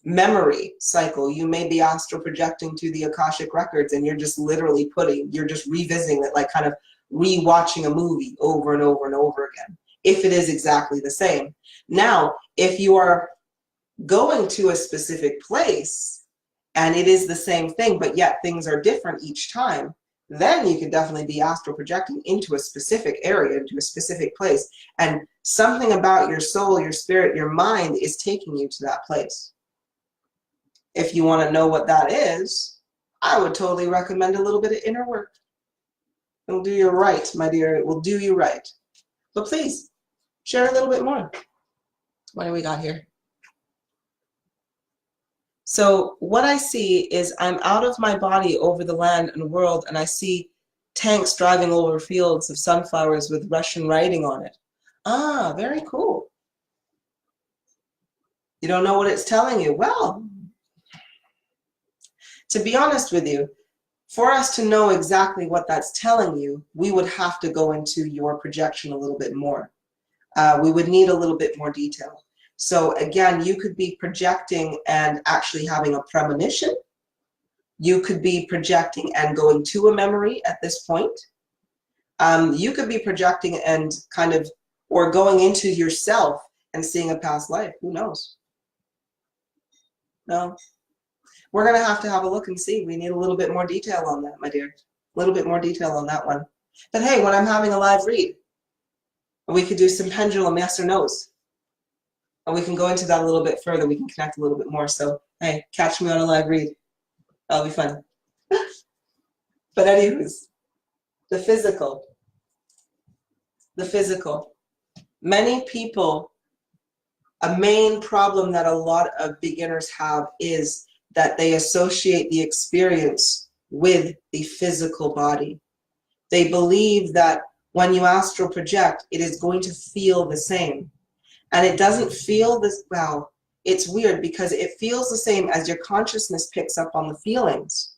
memory cycle. You may be astral projecting to the Akashic records, and you're just literally you're just revisiting it, like kind of re-watching a movie over and over and over again, if it is exactly the same. Now, if you are going to a specific place and it is the same thing, but yet things are different each time, then you can definitely be astral projecting into a specific area, into a specific place, and something about your soul, your spirit, your mind is taking you to that place. If you want to know what that is, I would totally recommend a little bit of inner work. It'll do you right, my dear. It will do you right. But please, share a little bit more. What do we got here? So what I see is I'm out of my body over the land and world, and I see tanks driving over fields of sunflowers with Russian writing on it. Ah, very cool. You don't know what it's telling you? Well, to be honest with you, for us to know exactly what that's telling you, we would have to go into your projection a little bit more. We would need a little bit more detail. So again, you could be projecting and actually having a premonition. You could be projecting and going to a memory at this point. You could be projecting and kind of, or going into yourself and seeing a past life. Who knows? No. We're going to have a look and see. We need a little bit more detail on that, my dear. A little bit more detail on that one. But hey, when I'm having a live read, we could do some pendulum yes or no's. And we can go into that a little bit further. We can connect a little bit more. So, hey, catch me on a live read. That'll be fun. But anyways, the physical. The physical. Many people, a main problem that a lot of beginners have is that they associate the experience with the physical body. They believe that when you astral project, it is going to feel the same. And it doesn't feel this, well, it's weird because it feels the same as your consciousness picks up on the feelings,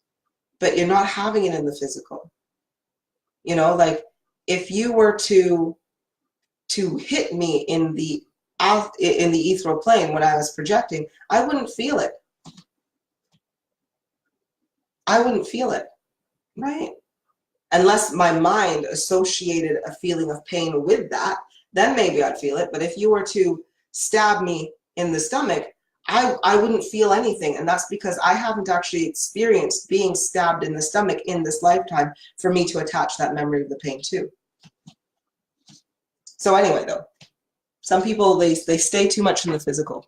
but you're not having it in the physical. You know, like if you were to hit me in the ethereal plane when I was projecting, I wouldn't feel it. I wouldn't feel it, right? Unless my mind associated a feeling of pain with that, then maybe I'd feel it. But if you were to stab me in the stomach, I wouldn't feel anything. And that's because I haven't actually experienced being stabbed in the stomach in this lifetime for me to attach that memory of the pain to. So anyway, though, some people, they stay too much in the physical.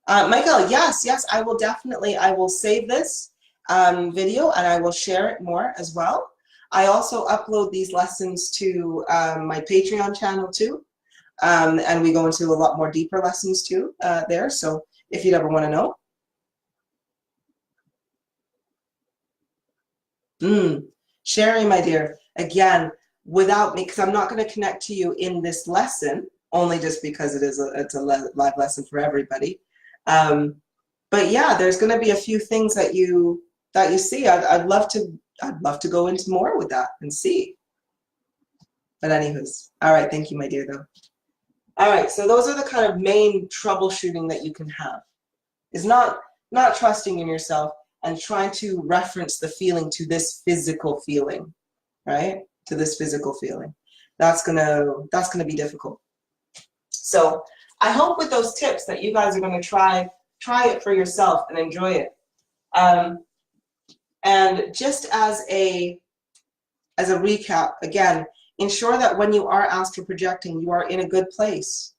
Michael, yes, I will definitely, I will save this video and I will share it more as well. I also upload these lessons to my Patreon channel too. And we go into a lot more deeper lessons too there. So if you'd ever want to know. Sherry, my dear, again, without me, because I'm not going to connect to you in this lesson, only just because it's a live lesson for everybody. But yeah, there's going to be a few things that you see. I'd love to go into more with that and see. But anyways, all right, thank you, my dear, though. All right, so those are the kind of main troubleshooting that you can have. Is not trusting in yourself. and trying to reference the feeling to this physical feeling, right? To this physical feeling. That's gonna be difficult. So I hope with those tips that you guys are gonna try it for yourself and enjoy it. And just as a recap, again, ensure that when you are astral projecting, you are in a good place.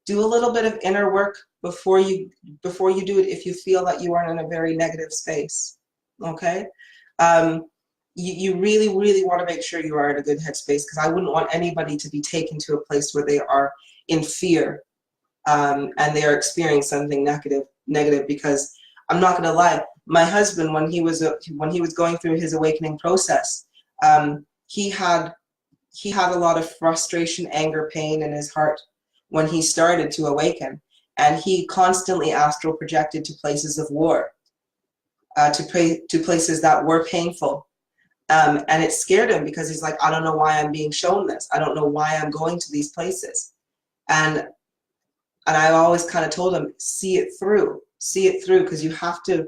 Do a little bit of inner work before you do it if you feel that you are in a very negative space, okay? You really, really want to make sure you are in a good headspace, because I wouldn't want anybody to be taken to a place where they are in fear and they are experiencing something negative, because I'm not going to lie, my husband, when he was going through his awakening process, he had a lot of frustration, anger, pain in his heart when he started to awaken, and he constantly astral projected to places of war, to places that were painful, and it scared him, because he's like, I don't know why I'm being shown this. I don't know why I'm going to these places, and I always kind of told him, see it through, because you have to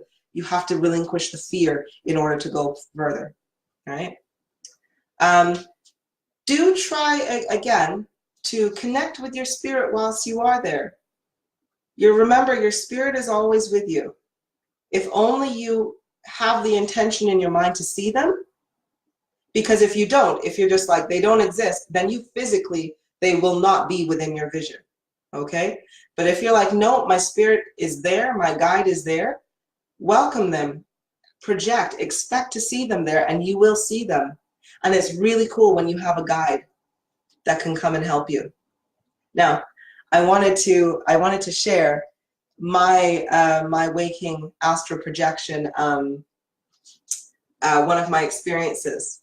relinquish the fear in order to go further, right? Do try again to connect with your spirit whilst you are there. Remember, your spirit is always with you. If only you have the intention in your mind to see them, because if you don't, if you're just like, they don't exist, then you physically, they will not be within your vision, okay? But if you're like, no, my spirit is there, my guide is there, welcome them, project, expect to see them there, and you will see them. And it's really cool when you have a guide that can come and help you. Now, I wanted to share my waking astral projection, one of my experiences,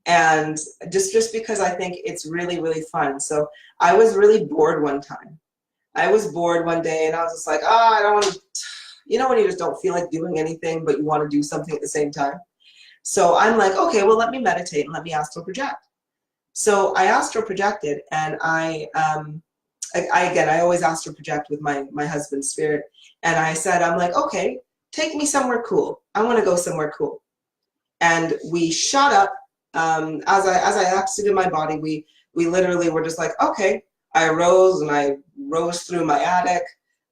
and just because I think it's really, really fun. So I was really bored one time. I was bored one day, and I was just like, I don't want to, you know, when you just don't feel like doing anything, but you want to do something at the same time. So I'm like, okay, well, let me meditate and let me astral project. So I astral projected, and I always astral project with my husband's spirit. And I said, I'm like, okay, take me somewhere cool. I want to go somewhere cool. And we shot up, as I exited my body, we literally were just like, okay. I rose, and I rose through my attic,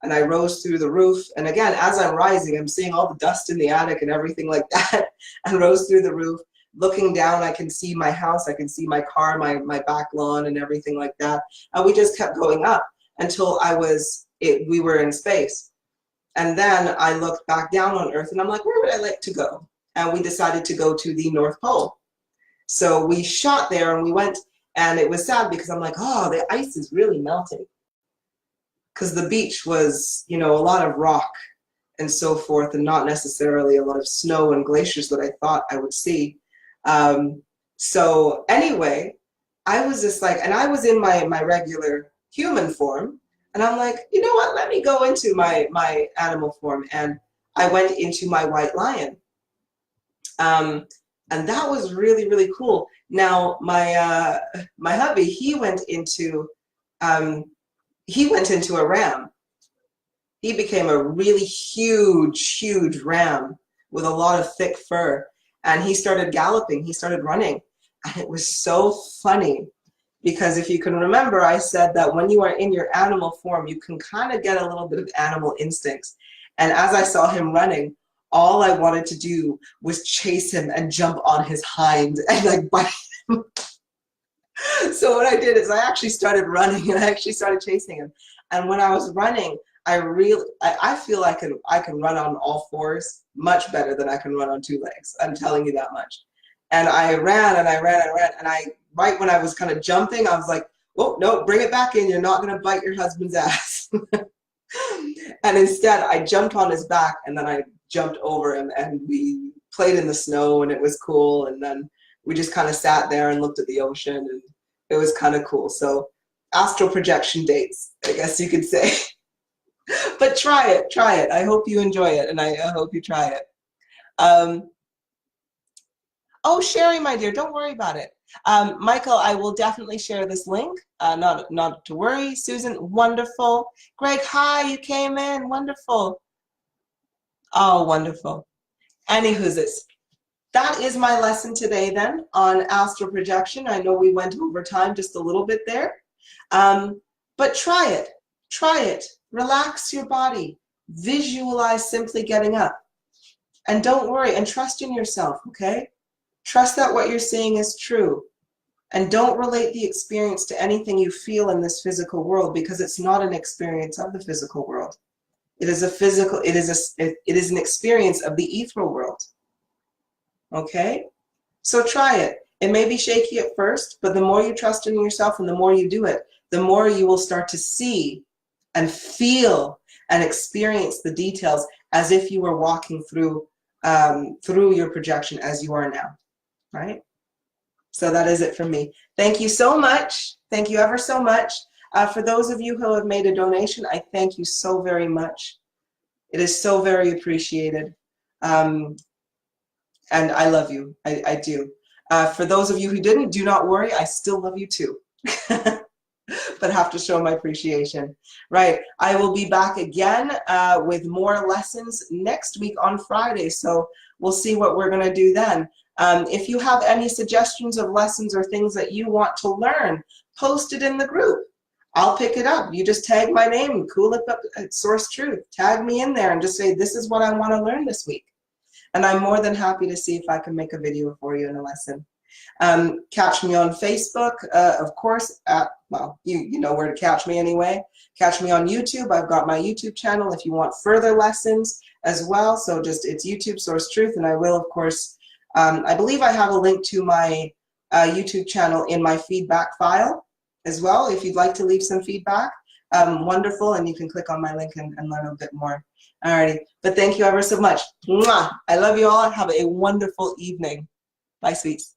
and I rose through the roof. And again, as I'm rising, I'm seeing all the dust in the attic and everything like that, and rose through the roof. Looking down, I can see my house, I can see my car, my back lawn, and everything like that. And we just kept going up until we were in space. And then I looked back down on Earth, and I'm like, where would I like to go? And we decided to go to the North Pole. So we shot there, and we went, and it was sad because I'm like, oh, the ice is really melting. Because the beach was, you know, a lot of rock and so forth, and not necessarily a lot of snow and glaciers that I thought I would see. So anyway, I was just like, and I was in my regular human form, and I'm like, you know what, let me go into my animal form. And I went into my white lion. And that was really, really cool. Now, my hubby, he went into a ram. He became a really huge ram with a lot of thick fur. And he started galloping, he started running. And it was so funny, because if you can remember, I said that when you are in your animal form, you can kind of get a little bit of animal instincts. And as I saw him running, all I wanted to do was chase him and jump on his hind and like bite him. So what I did is I actually started running, and I actually started chasing him. And when I was running, I feel I can run on all fours much better than I can run on two legs. I'm telling you that much. And I ran, and right when I was kind of jumping, I was like, oh, no, bring it back in. You're not going to bite your husband's ass. And instead, I jumped on his back, and then I jumped over him, and we played in the snow, and it was cool. And then we just kind of sat there and looked at the ocean, and it was kind of cool. So astral projection dates, I guess you could say. But try it. I hope you enjoy it, and I hope you try it. Oh, Sherry, my dear, don't worry about it. Michael, I will definitely share this link. Not to worry. Susan, wonderful. Greg, hi, you came in. Wonderful. Oh, wonderful. Anywho's, that is my lesson today then on astral projection. I know we went over time just a little bit there, but try it. Try it. Relax your body. Visualize simply getting up. And don't worry, and trust in yourself, okay? Trust that what you're seeing is true. And don't relate the experience to anything you feel in this physical world, because it's not an experience of the physical world. It is an experience of the ethereal world. Okay? So try it. It may be shaky at first, but the more you trust in yourself and the more you do it, the more you will start to see and feel and experience the details as if you were walking through your projection as you are now, right? So that is it from me. Thank you so much. Thank you ever so much. For those of you who have made a donation, I thank you so very much. It is so very appreciated. And I love you. I do. For those of you who didn't, do not worry. I still love you too. But have to show my appreciation. Right. I will be back again with more lessons next week on Friday. So we'll see what we're going to do then. If you have any suggestions of lessons or things that you want to learn, post it in the group. I'll pick it up. You just tag my name, Kulipup Source Truth. Tag me in there and just say, this is what I want to learn this week. And I'm more than happy to see if I can make a video for you in a lesson. Catch me on Facebook, of course, well, you know where to catch me anyway. Catch me on YouTube. I've got my YouTube channel if you want further lessons as well. So just, it's YouTube Source Truth, and I will, of course, I believe I have a link to my YouTube channel in my feedback file as well. If you'd like to leave some feedback, wonderful, and you can click on my link and learn a bit more. Alrighty, but thank you ever so much. Mwah! I love you all. Have a wonderful evening. Bye, sweets.